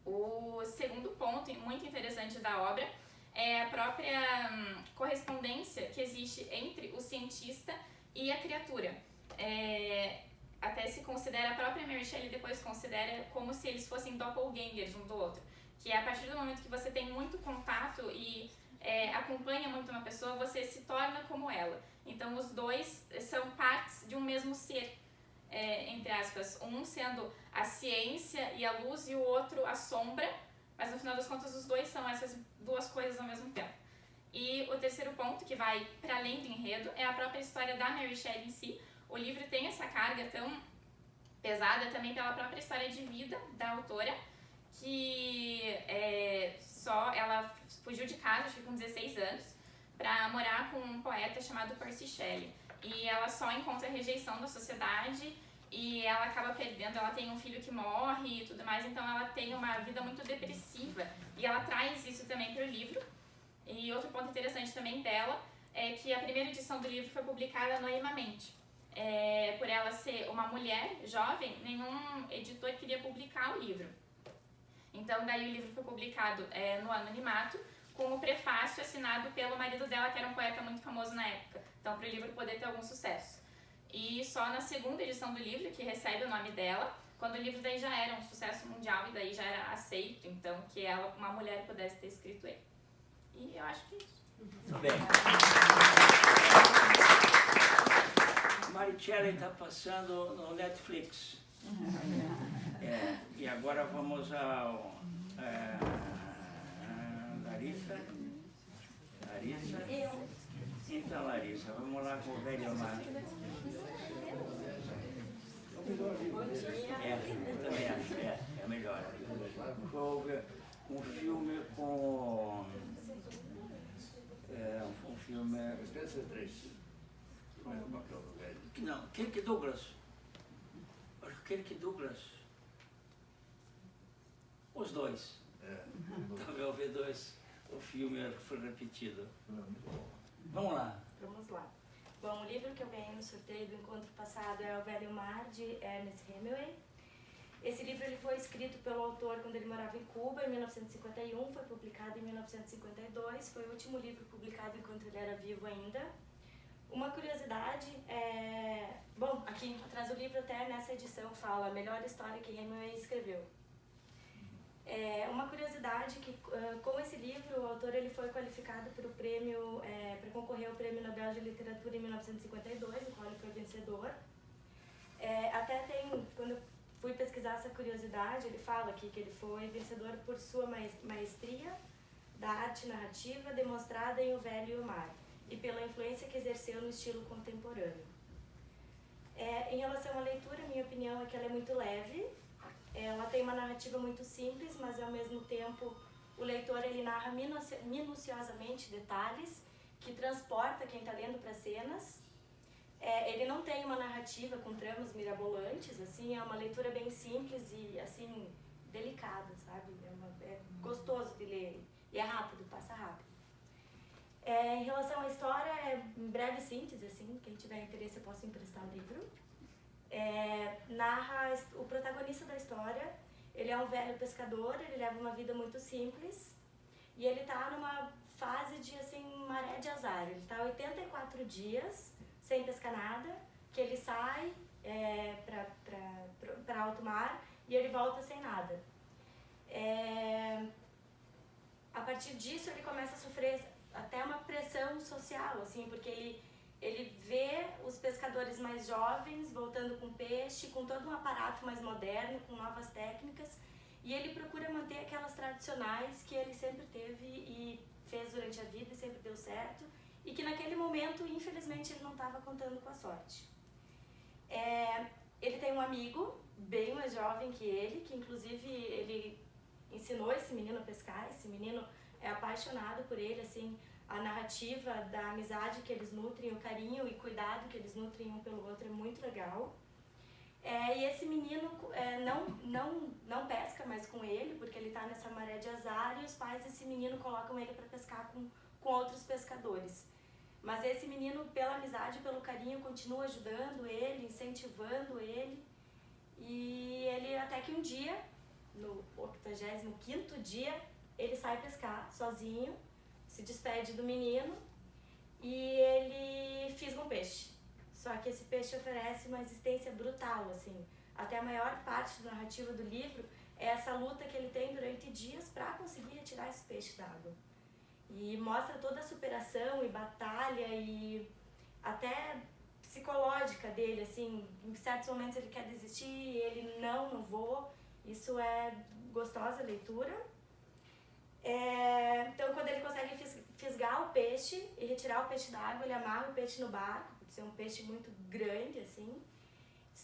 O segundo ponto, muito interessante da obra, é a própria correspondência que existe entre o cientista e a criatura. Até se considera, a própria Mary Shelley depois considera como se eles fossem doppelgangers um do outro. Que a partir do momento que você tem muito contato e acompanha muito uma pessoa, você se torna como ela. Então os dois são partes de um mesmo ser, entre aspas, um sendo a ciência e a luz e o outro a sombra, mas no final das contas os dois são essas duas coisas ao mesmo tempo. E o terceiro ponto, que vai para além do enredo, é a própria história da Mary Shelley em si. O livro tem essa carga tão pesada também pela própria história de vida da autora, que ela fugiu de casa, acho que com 16 anos, para morar com um poeta chamado Percy Shelley. E ela só encontra rejeição da sociedade e ela acaba perdendo, ela tem um filho que morre e tudo mais, então ela tem uma vida muito depressiva e ela traz isso também para o livro. E outro ponto interessante também dela é que a primeira edição do livro foi publicada anonimamente. Por ela ser uma mulher jovem, nenhum editor queria publicar o livro. Então daí o livro foi publicado no anonimato, com o prefácio assinado pelo marido dela, que era um poeta muito famoso na época. Então, para o livro poder ter algum sucesso. E só na segunda edição do livro, que recebe o nome dela, quando o livro daí já era um sucesso mundial e daí já era aceito, então, que ela, uma mulher, pudesse ter escrito ele. E eu acho que é isso. Muito bem. Marichelle está passando no Netflix. E agora vamos ao... Larissa? Eu. Então, Larissa, vamos lá com o velho Omar. Eu também acho, é melhor. Foi um filme com... um filme... Spencer Tracy. Não, Kirk Douglas. Kirk Douglas. Os dois. Talvez eu ver dois. O filme foi repetido. Vamos lá. Vamos lá. Bom, o livro que eu ganhei no sorteio do encontro passado é O Velho Mar, de Ernest Hemingway. Esse livro ele foi escrito pelo autor quando ele morava em Cuba, em 1951, foi publicado em 1952, foi o último livro publicado enquanto ele era vivo ainda. Uma curiosidade bom, aqui atrás do livro, até nessa edição, fala a melhor história que Hemingway escreveu. Uma curiosidade que com esse livro o autor ele foi qualificado para o prêmio, para concorrer ao Prêmio Nobel de Literatura em 1952, no qual ele foi vencedor. Até tem, quando eu fui pesquisar essa curiosidade, ele fala aqui que ele foi vencedor por sua maestria da arte narrativa demonstrada em O Velho e o Mar e pela influência que exerceu no estilo contemporâneo. Em relação à leitura, minha opinião é que ela é muito leve. Ela tem uma narrativa muito simples, mas ao mesmo tempo o leitor ele narra minuciosamente detalhes que transporta quem está lendo para cenas. Ele não tem uma narrativa com tramas mirabolantes, assim, é uma leitura bem simples e assim delicada, sabe? É gostoso de ler e é rápido, passa rápido. Em relação à história, em breve síntese, assim, quem tiver interesse eu posso emprestar o livro. Narra o protagonista da história. Ele é um velho pescador, ele leva uma vida muito simples e ele está numa fase de assim, maré de azar. Ele está 84 dias sem pescar nada, que ele sai para alto mar e ele volta sem nada. A partir disso ele começa a sofrer até uma pressão social, assim, porque ele vê os pescadores mais jovens voltando com peixe, com todo um aparato mais moderno, com novas técnicas, e ele procura manter aquelas tradicionais que ele sempre teve e fez durante a vida e sempre deu certo, e que naquele momento, infelizmente, ele não estava contando com a sorte. Ele tem um amigo bem mais jovem que ele, que inclusive ele ensinou esse menino a pescar. Esse menino é apaixonado por ele, assim, a narrativa da amizade que eles nutrem, o carinho e cuidado que eles nutrem um pelo outro é muito legal. E esse menino não pesca mais com ele, porque ele está nessa maré de azar, e os pais desse menino colocam ele para pescar com outros pescadores. Mas esse menino, pela amizade, pelo carinho, continua ajudando ele, incentivando ele. E ele até que um dia, no 85º dia, ele sai pescar sozinho, se despede do menino e ele fisga um peixe. Só que esse peixe oferece uma existência brutal, assim. Até a maior parte da narrativa do livro é essa luta que ele tem durante dias para conseguir retirar esse peixe d'água. E mostra toda a superação e batalha e até psicológica dele, assim. Em certos momentos ele quer desistir e ele não vou. Isso é gostosa a leitura. Então, quando ele consegue fisgar o peixe e retirar o peixe d'água, ele amarra o peixe no barco, pode ser um peixe muito grande, assim.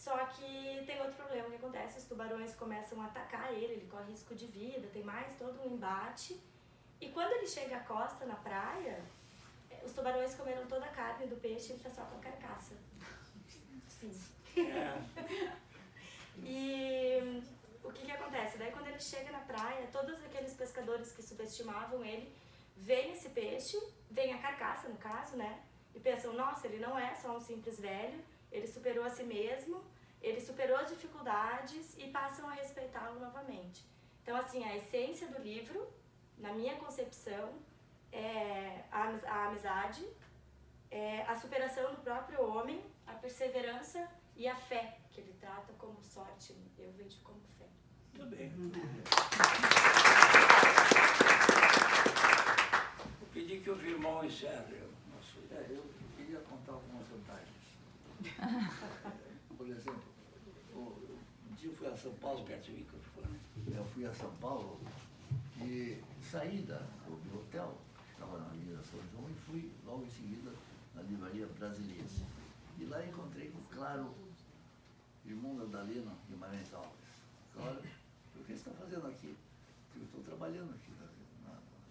Só que tem outro problema que acontece, os tubarões começam a atacar ele corre risco de vida, tem mais todo um embate. E quando ele chega à costa, na praia, os tubarões comeram toda a carne do peixe e ele tá só com a carcaça. Sim. E o que acontece? Daí quando ele chega na praia, todos aqueles pescadores que subestimavam ele, veem esse peixe, veem a carcaça no caso, né? E pensam, nossa, ele não é só um simples velho, ele superou a si mesmo, ele superou as dificuldades e passam a respeitá-lo novamente. Então, assim, a essência do livro, na minha concepção, é a amizade, é a superação do próprio homem, a perseverança e a fé, que ele trata como sorte, eu vejo como fé. Muito bem. Vou pedir que o irmão encerre o nosso... Eu queria contar algumas vantagens. Por exemplo, um dia eu fui a São Paulo, perto do microfone. Eu fui a São Paulo e saí do hotel, estava na Avenida São João, e fui logo em seguida na livraria Brasiliense. E lá encontrei com o Claro, irmão da Dalena Guimarães Alves. Claro, o que você está fazendo aqui? Eu estou trabalhando aqui na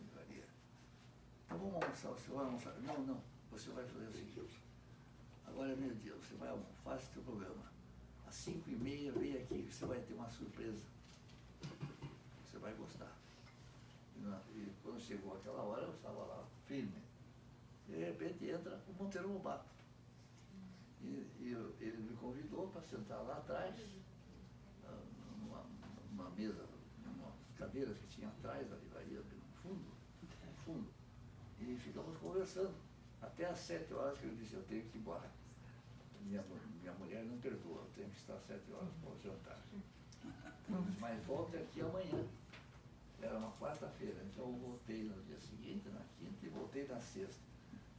livraria. Então vamos almoçar, você vai almoçar? Não, você vai fazer o seguinte. Agora é meio-dia, você vai almoçar, faça o seu programa. Às 5h30 vem aqui, você vai ter uma surpresa. Você vai gostar. E quando chegou aquela hora, eu estava lá, firme. De repente entra o Monteiro Lobato. E ele me convidou para sentar lá atrás, numa mesa, umas cadeiras que tinha atrás da livraria, no fundo. E ficamos conversando. Até às 7 horas que eu disse, eu tenho que ir embora. Minha mulher não perdoa, eu tenho que estar às 7 horas para o jantar. Mas volte aqui amanhã. Era uma quarta-feira, então eu voltei no dia seguinte, na quinta, e voltei na sexta.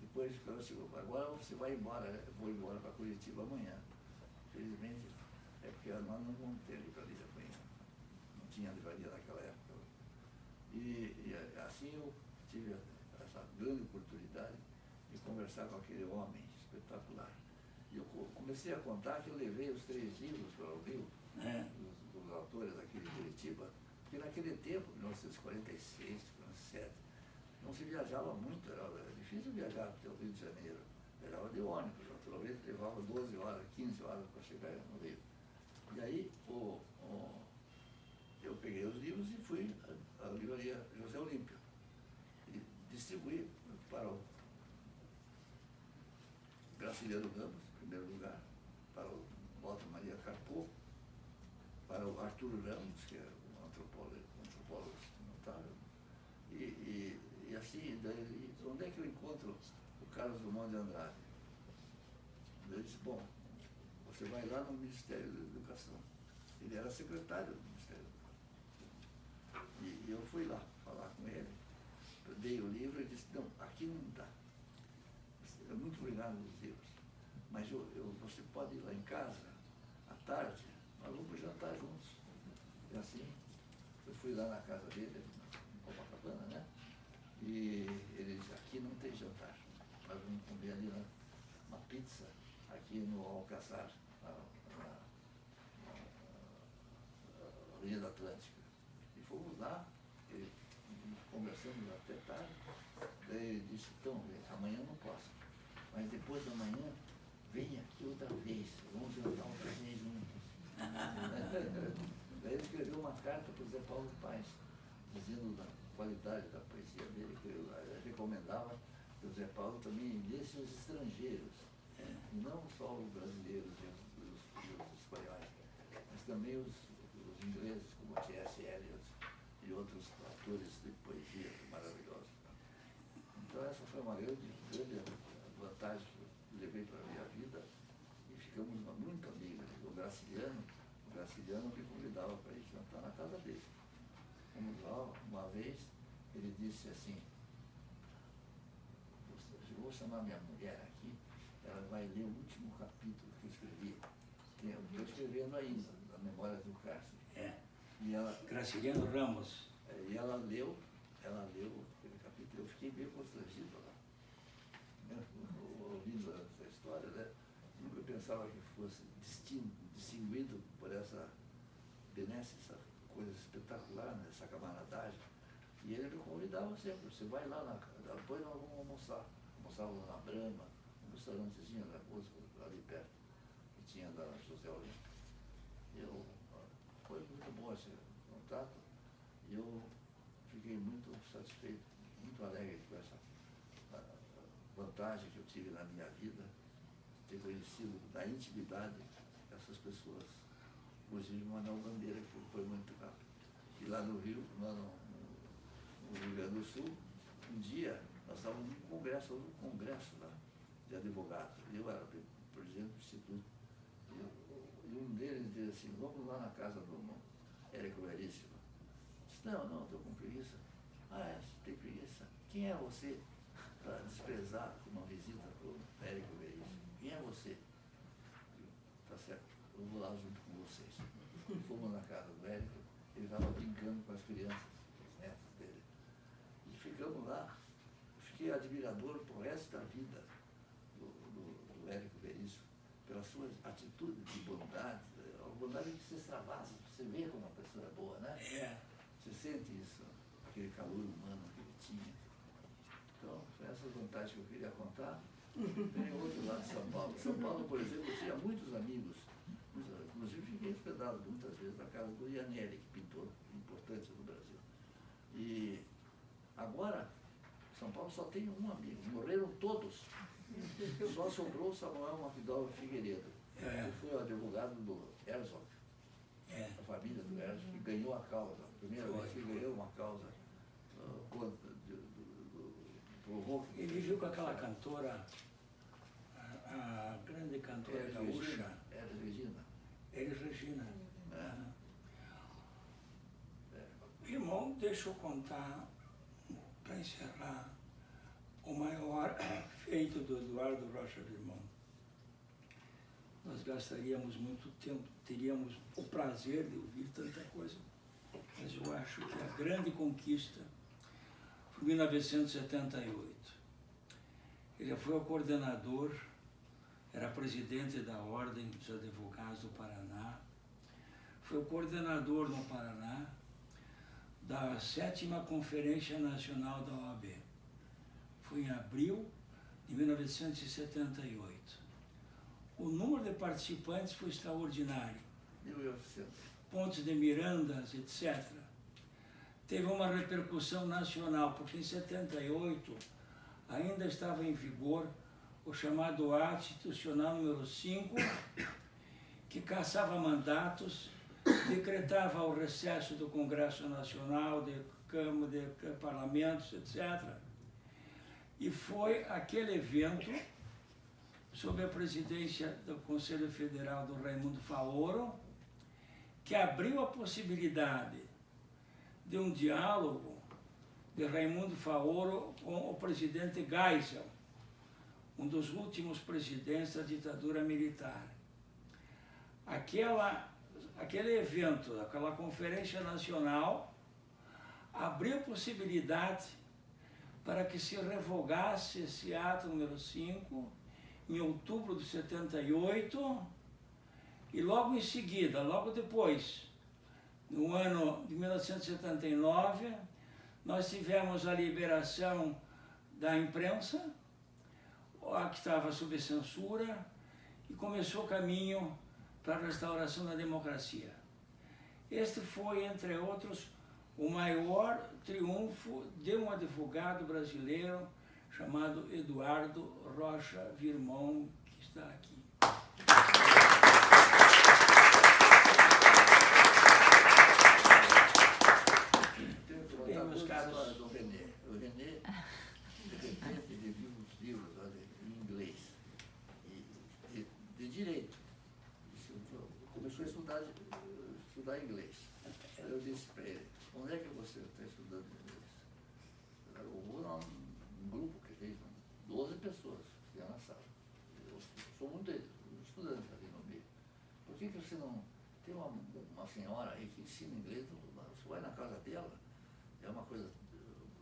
Depois, quando eu chegou, agora você vai embora, eu vou embora para Curitiba amanhã. Felizmente, é porque nós não vamos ter livraria amanhã. Não tinha livraria naquela época. E assim eu tive essa grande oportunidade de conversar com aquele homem espetacular. E eu comecei a contar que eu levei os 3 livros para o Rio, dos autores aqui de Curitiba, porque naquele tempo, 1946, 1947, não se viajava muito, era difícil viajar até o Rio de Janeiro. Viajava de ônibus, naturalmente levava 12 horas, 15 horas para chegar no Rio. E aí eu peguei os livros e fui à livraria José Olímpio e distribuí para o Graciliano Ramos, em primeiro lugar, para o Walter Maria Carpo, para o Arthur Ramos, que é um antropólogo notável, e assim, daí, onde é que eu encontro o Carlos Drummond de Andrade? Ele disse, bom, você vai lá no Ministério da Educação. Ele era secretário do Ministério da Educação. E eu fui lá falar com ele, eu dei o livro e disse, não, aqui não dá. É muito obrigado pelos livros, mas você pode ir lá em casa, à tarde, nós vamos jantar juntos. E assim, eu fui lá na casa dele, em Copacabana, né? E ele disse, aqui não tem jantar. Nós vamos comer ali uma pizza, aqui no Alcazar, na Avenida Atlântica. E fomos lá, conversamos até tarde. Daí ele disse, então, amanhã eu não posso. Mas depois da manhã, vem aqui outra vez, vamos jantar outra vez juntos. Daí ele escreveu uma carta para o Zé Paulo Paes, dizendo da qualidade da poesia dele, que eu recomendava que o Zé Paulo também lesse os estrangeiros, e não só os brasileiros e os espanhóis, mas também os ingleses, como T.S. Eliot e outros autores de poesia maravilhosos. Então essa foi uma grande vantagem que eu levei para a minha vida, e ficamos muito amigos. O Graciliano me convidava para ir jantar na casa dele. Fomos lá, uma vez, ele disse assim, eu vou chamar minha mulher aqui, ela vai ler o último capítulo que eu escrevi. Eu estou escrevendo ainda, da Memória do Cárcere. E ela, Graciliano Ramos. E ela leu aquele capítulo, eu fiquei bem constrangido lá. Ouvindo essa história, né? Nunca pensava que fosse imbuído por essa benesse, essa coisa espetacular, né? Essa camaradagem. E ele me convidava sempre, você vai lá, depois nós vamos almoçar. Almoçávamos na Brahma, um restaurantezinho na música, ali perto, que tinha da José Olímpio. Foi muito bom esse contato e eu fiquei muito satisfeito, muito alegre com essa vantagem que eu tive na minha vida, ter conhecido na intimidade essas pessoas, inclusive Manuel Bandeira, que foi muito rápido. E lá no Rio, lá no Rio Grande do Sul, um dia nós estávamos num congresso lá, de advogados. Eu era presidente do Instituto. E um deles disse assim, vamos lá na casa do Érico Veríssimo. Disse, não, estou com preguiça. Ah, você tem preguiça? Quem é você para desprezar uma visita para o Érico Veríssimo? Quem é você? Tá certo, eu vou lá junto com vocês. Fomos na casa do Érico, ele estava brincando com as crianças, os netos dele. E ficamos lá, fiquei admirador pro resto da vida do Érico Veríssimo, pelas suas atitudes de bondade, a bondade que se extravasa, você vê como a pessoa é boa, né? Você sente isso, aquele calor humano que ele tinha. Então, são essas vantagens que eu queria contar. Tem outro lá de São Paulo. São Paulo, por exemplo, eu tinha muitos amigos, inclusive fiquei hospedado muitas vezes na casa do Ianelli, que pintor importante no Brasil. E agora, São Paulo só tem um amigo, morreram todos. Só sobrou o Samuel Macdowell Figueiredo, que foi o advogado do Herzog, a família do Herzog, que ganhou a causa, a primeira vez que ganhou uma causa contra do Ele viu com aquela cantora, a grande cantora gaúcha. Elis Regina. Irmão, deixa eu contar, para encerrar, o maior feito do Eduardo Rocha Virmão. Nós gastaríamos muito tempo, teríamos o prazer de ouvir tanta coisa, mas eu acho que a grande conquista foi em 1978. Ele foi o coordenador, era presidente da Ordem dos Advogados do Paraná, foi o coordenador no Paraná da 7ª Conferência Nacional da OAB. Foi em abril de 1978. O número de participantes foi extraordinário. 1.800. Pontes de Mirandas, etc. Teve uma repercussão nacional, porque em 78 ainda estava em vigor o chamado Ato Institucional número 5, que caçava mandatos, decretava o recesso do Congresso Nacional, de Câmara, de parlamentos, etc. E foi aquele evento, sob a presidência do Conselho Federal do Raimundo Faoro, que abriu a possibilidade de um diálogo de Raimundo Faoro com o presidente Geisel, um dos últimos presidentes da ditadura militar. Aquele evento, aquela conferência nacional, abriu possibilidade para que se revogasse esse ato número 5, em outubro de 78, e logo em seguida, logo depois, no ano de 1979, nós tivemos a liberação da imprensa, que estava sob censura, e começou o caminho para a restauração da democracia. Este foi, entre outros, o maior triunfo de um advogado brasileiro chamado Eduardo Rocha Virmão, que está aqui. Tenho que contar uma história do René. O René, de repente, ele viu uns livros em inglês, de direito. Começou a estudar inglês. Aí eu disse para ele, onde é que você está estudando inglês? Eu vou num grupo que tem 12 pessoas que é na sala. Eu sou muito estudante ali no meio. Por que você não... Tem uma senhora aí que ensina inglês, você vai na casa dela, é uma coisa...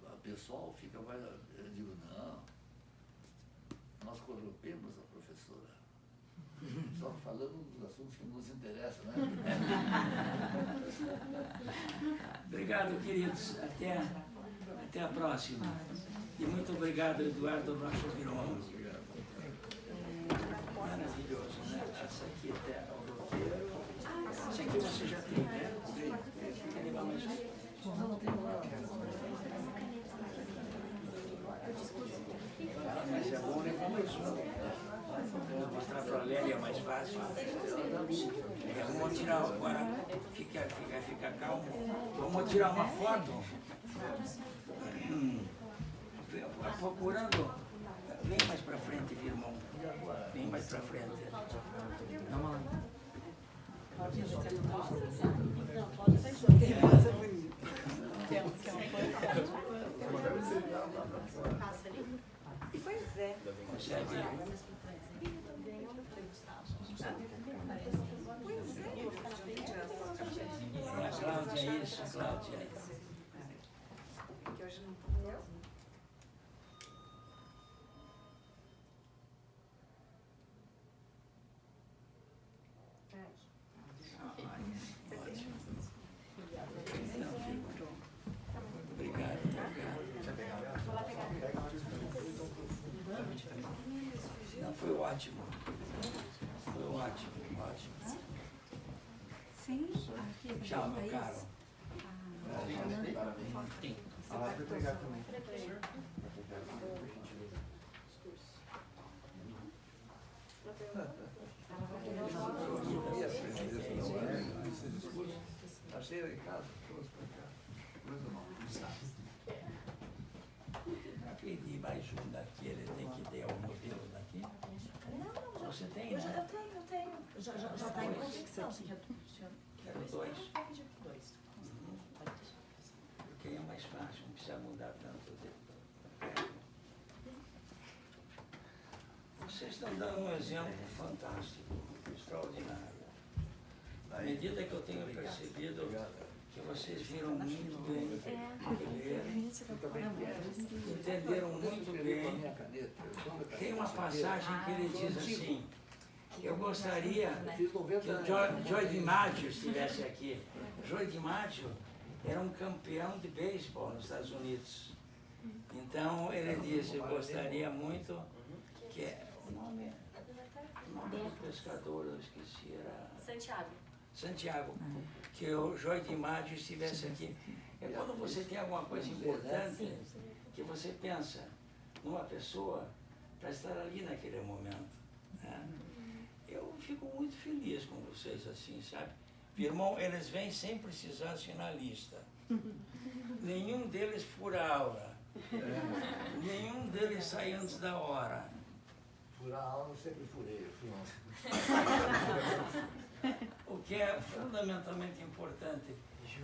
A pessoal eu digo, não, nós corrompemos a professora. Só falando dos assuntos que nos interessam, né? Obrigado, queridos. Até a próxima. E muito obrigado, Eduardo Rocha Virmão. Maravilhoso, né? Essa aqui até o roteiro. Essa aqui você já tem, né? Quer levar mais um? Mas é bom levar mais um. Vou mostrar para a Lélia, é mais fácil. Vamos tirar agora. Fica calmo. Vamos tirar uma foto. Procurando. Vem mais para frente, irmão. Vem mais para frente. Vamos lá. Pois é. Consegue? É a Cláudia, isso, Cláudia. Que hoje não entendeu. Obrigado. Não, foi ótimo. Foi ótimo. Sim, aqui. Tchau, meu caro. Vai pegar também. Achei em casa, trouxe para cá. Coisa nova. Para pedir mais um daqui, ele tem que ter um modelo daqui? Não, Você tem, eu né? tenho. Já está em convicção. Quero dois. Porque é mais fácil, não precisa mudar tanto de... Vocês estão dando um exemplo fantástico, extraordinário. À medida que eu tenho percebido que vocês viram muito bem ler, entenderam muito bem. Tem uma passagem que ele diz assim: eu gostaria que o Joey DiMaggio estivesse aqui. Joey DiMaggio era um campeão de beisebol nos Estados Unidos. Então ele diz: eu gostaria muito que o nome do pescador, eu esqueci, era Santiago, que o Joey DiMaggio estivesse aqui. É quando você tem alguma coisa importante que você pensa numa pessoa para estar ali naquele momento, né? Eu fico muito feliz com vocês assim, sabe? Irmão, eles vêm sem precisar assinar lista. Nenhum deles fura aula. Nenhum deles sai antes da hora. Furar a aula eu sempre furei. O que é fundamentalmente importante.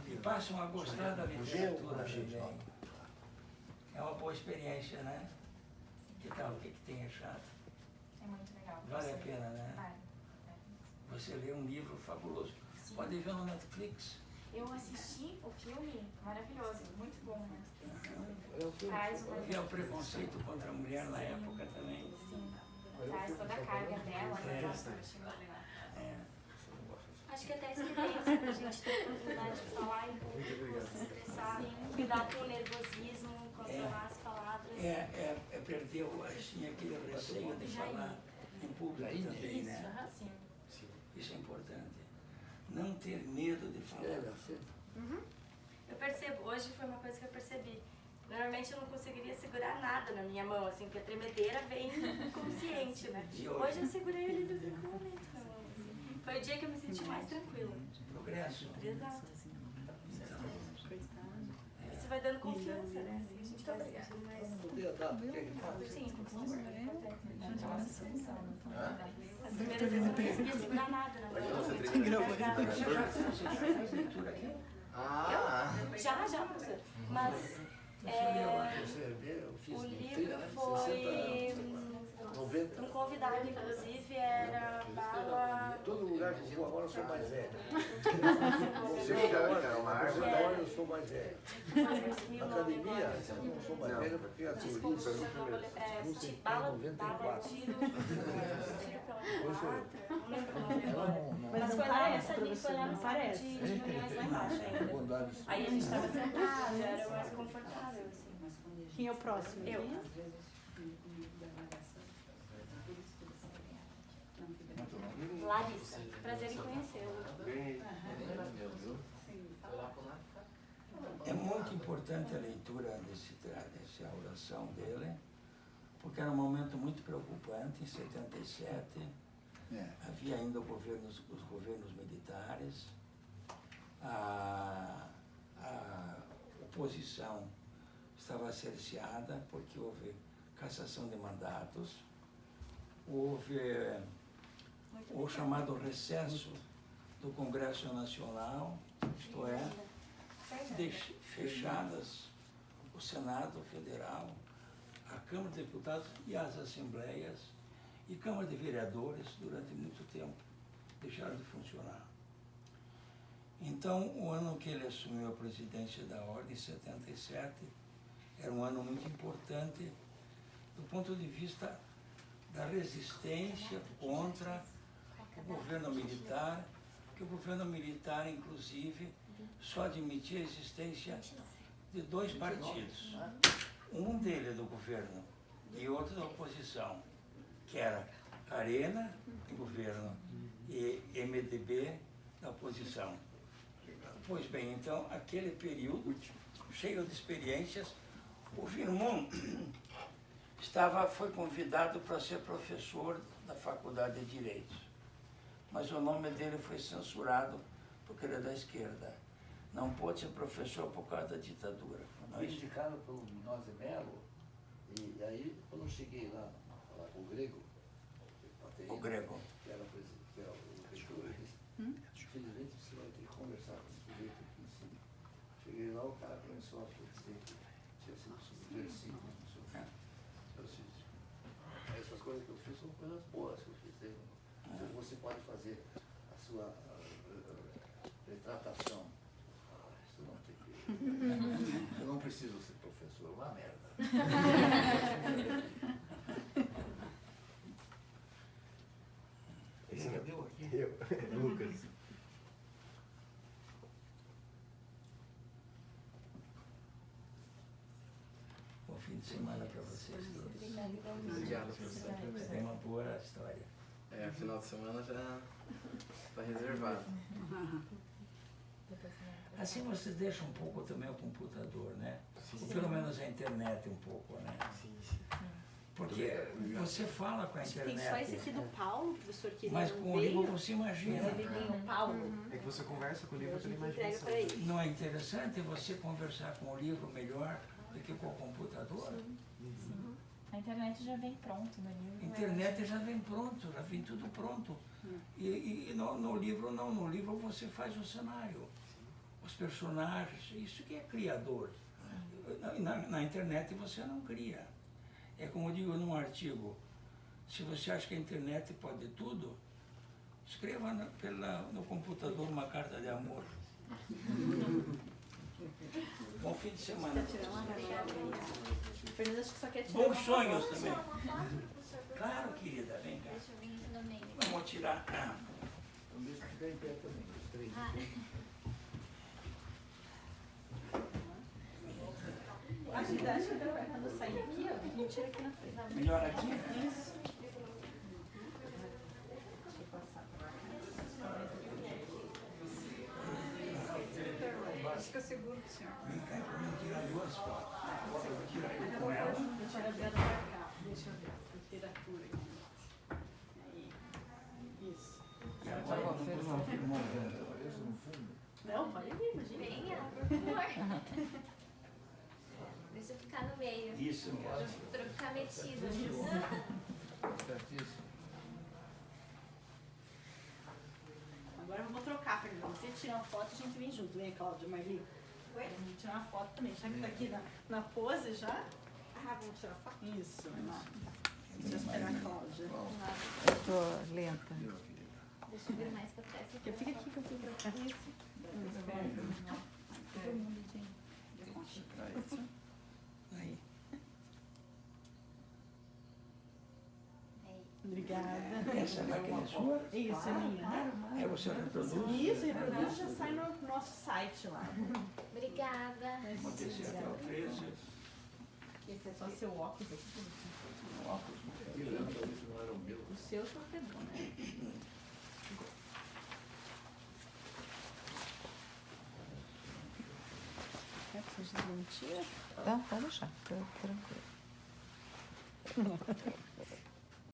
E passam a gostar da literatura também. É uma boa experiência, né? Que tal? O que tem achado? É muito legal. Vale a pena, né? Vale. Você lê um livro fabuloso. Sim. Pode ver no Netflix. Eu assisti o filme, maravilhoso, muito bom, né? Traz o preconceito contra a mulher na época também. Sim. Traz toda a carga dela, né? Nossa, eu achei muito legal. Acho que até a experiência pra gente ter a oportunidade de falar em público, se expressar, cuidar com o nervosismo, controlar as palavras. É perder assim, aquele receio de falar em público também, né? Sim. Isso é importante. Não ter medo de falar. Eu percebo, hoje foi uma coisa que eu percebi. Normalmente eu não conseguiria segurar nada na minha mão, assim, porque a tremedeira vem inconsciente, né? Hoje eu segurei o livro tranquilamente na mão. Assim. Foi o dia que eu me senti mais tranquila. Progresso. Exato. Isso vai dando confiança, né? Assim, a gente vai se sentindo mais... Sim, por favor. As primeiras vezes eu não conseguia segurar nada na mão. Você já faz leitura aqui? Já, professor. Mas o livro foi... Um convidado, inclusive, era Bala apesar que agora eu sou mais velho. Você fica uma árvore. Agora eu sou mais velho. Na academia, eu não sou mais velho porque a teoria Bala, 94. tiro não lembro o nome agora. Mas Mas não foi lá parece, nessa ali, foi lá no professor, não parque de reuniões lá embaixo ainda. Aí a gente estava sentado, era mais confortável, assim. Quem é o próximo? Eu. Larissa, prazer em conhecê-lo. É muito importante a leitura dessa oração dele, porque era um momento muito preocupante. Em 77, havia ainda os governos militares, a oposição estava cerceada porque houve cassação de mandatos, houve o chamado recesso do Congresso Nacional, isto é, fechadas o Senado Federal, a Câmara de Deputados e as Assembleias e Câmara de Vereadores durante muito tempo deixaram de funcionar. Então, o ano que ele assumiu a presidência da Ordem, 77, era um ano muito importante do ponto de vista da resistência contra o governo militar, que o governo militar, inclusive, só admitia a existência de dois partidos. Um dele do governo e outro da oposição, que era Arena, do governo, e MDB, da oposição. Pois bem, então, aquele período, cheio de experiências, o Firmon foi convidado para ser professor da Faculdade de Direito, mas o nome dele foi censurado porque ele é da esquerda. Não pôde ser professor por causa da ditadura. Fui indicado pelo Munhoz de Mello, e aí, quando eu cheguei lá falar com o Grego, O Grego. que era o reitor, eu disse, infelizmente você vai ter que conversar com o sujeito aqui em cima. Cheguei lá, o cara começou a dizer que tinha sido subversivo, não sei o quê. Essas coisas que eu fiz são coisas boas que eu fiz. Você pode fazer a sua retratação. Isso não tem que... Eu não preciso ser professor, uma merda. Esse cadê o aqui? Lucas. Bom fim de semana para vocês todos. Obrigado, professor. Tem uma boa história. Final de semana já está reservado. Assim você deixa um pouco também o computador, né? Ou pelo menos a internet um pouco, né? Porque você fala com a internet. Tem só esse aqui do Paulo, professor, que mas com o livro você imagina. Ele tem o Paulo. É que você conversa com o livro pela imaginação. Não é interessante você conversar com o livro melhor do que com o computador? A internet já vem pronto no livro. A internet já vem pronto, já vem tudo pronto. E no livro não, no livro você faz o cenário, os personagens, isso que é criador. Na internet você não cria. É como eu digo num artigo, se você acha que a internet pode tudo, escreva no computador uma carta de amor. Bom fim de semana. Fernanda, acho que só quer tirar Bons sonhos também. Claro, querida, vem cá. Deixa eu vir no meio. Vamos tirar. O mesmo fica em pé também, os três. Acho que quando eu sair aqui, ó, a gente tira aqui na frente. Melhor aqui? Isso. Deixa eu passar pra cá. Acho que eu seguro o senhor. Vem cá, vamos tirar duas fotos. Tira aqui com ela. Deixa eu virar pra cá. Deixa eu ver. Literatura aqui. Aí. Isso. E agora vamos filmar junto. Isso no fundo. Não, pode vir, imagina. Venha, por favor. Deixa eu ficar no meio. Isso mesmo. Pra eu ficar metida. Certíssimo. Agora vamos trocar, Fernanda. Você tira uma foto e a gente vem junto. Vem, Cláudia, Marli. Vamos tirar uma foto também. Já que tá aqui na pose já. Ah, vamos tirar foto? Isso, vai lá. Deixa eu esperar a Cláudia. Eu tô lenta. Deixa eu vir mais pra trás. Fica aqui que eu fico pra cá. Isso. Todo mundo de concha. Aí. Aí. Obrigada. Essa máquina é sua? Isso, é minha. Aí você reproduz? Isso, reproduz e já sai no nosso site lá. Obrigada. Vou descer até o 13. Esse é só seu óculos aqui. O óculos. Isso não era o meu. O seu só pegou, né? Quer que seja desmentir? Tá, pode deixar, tranquilo.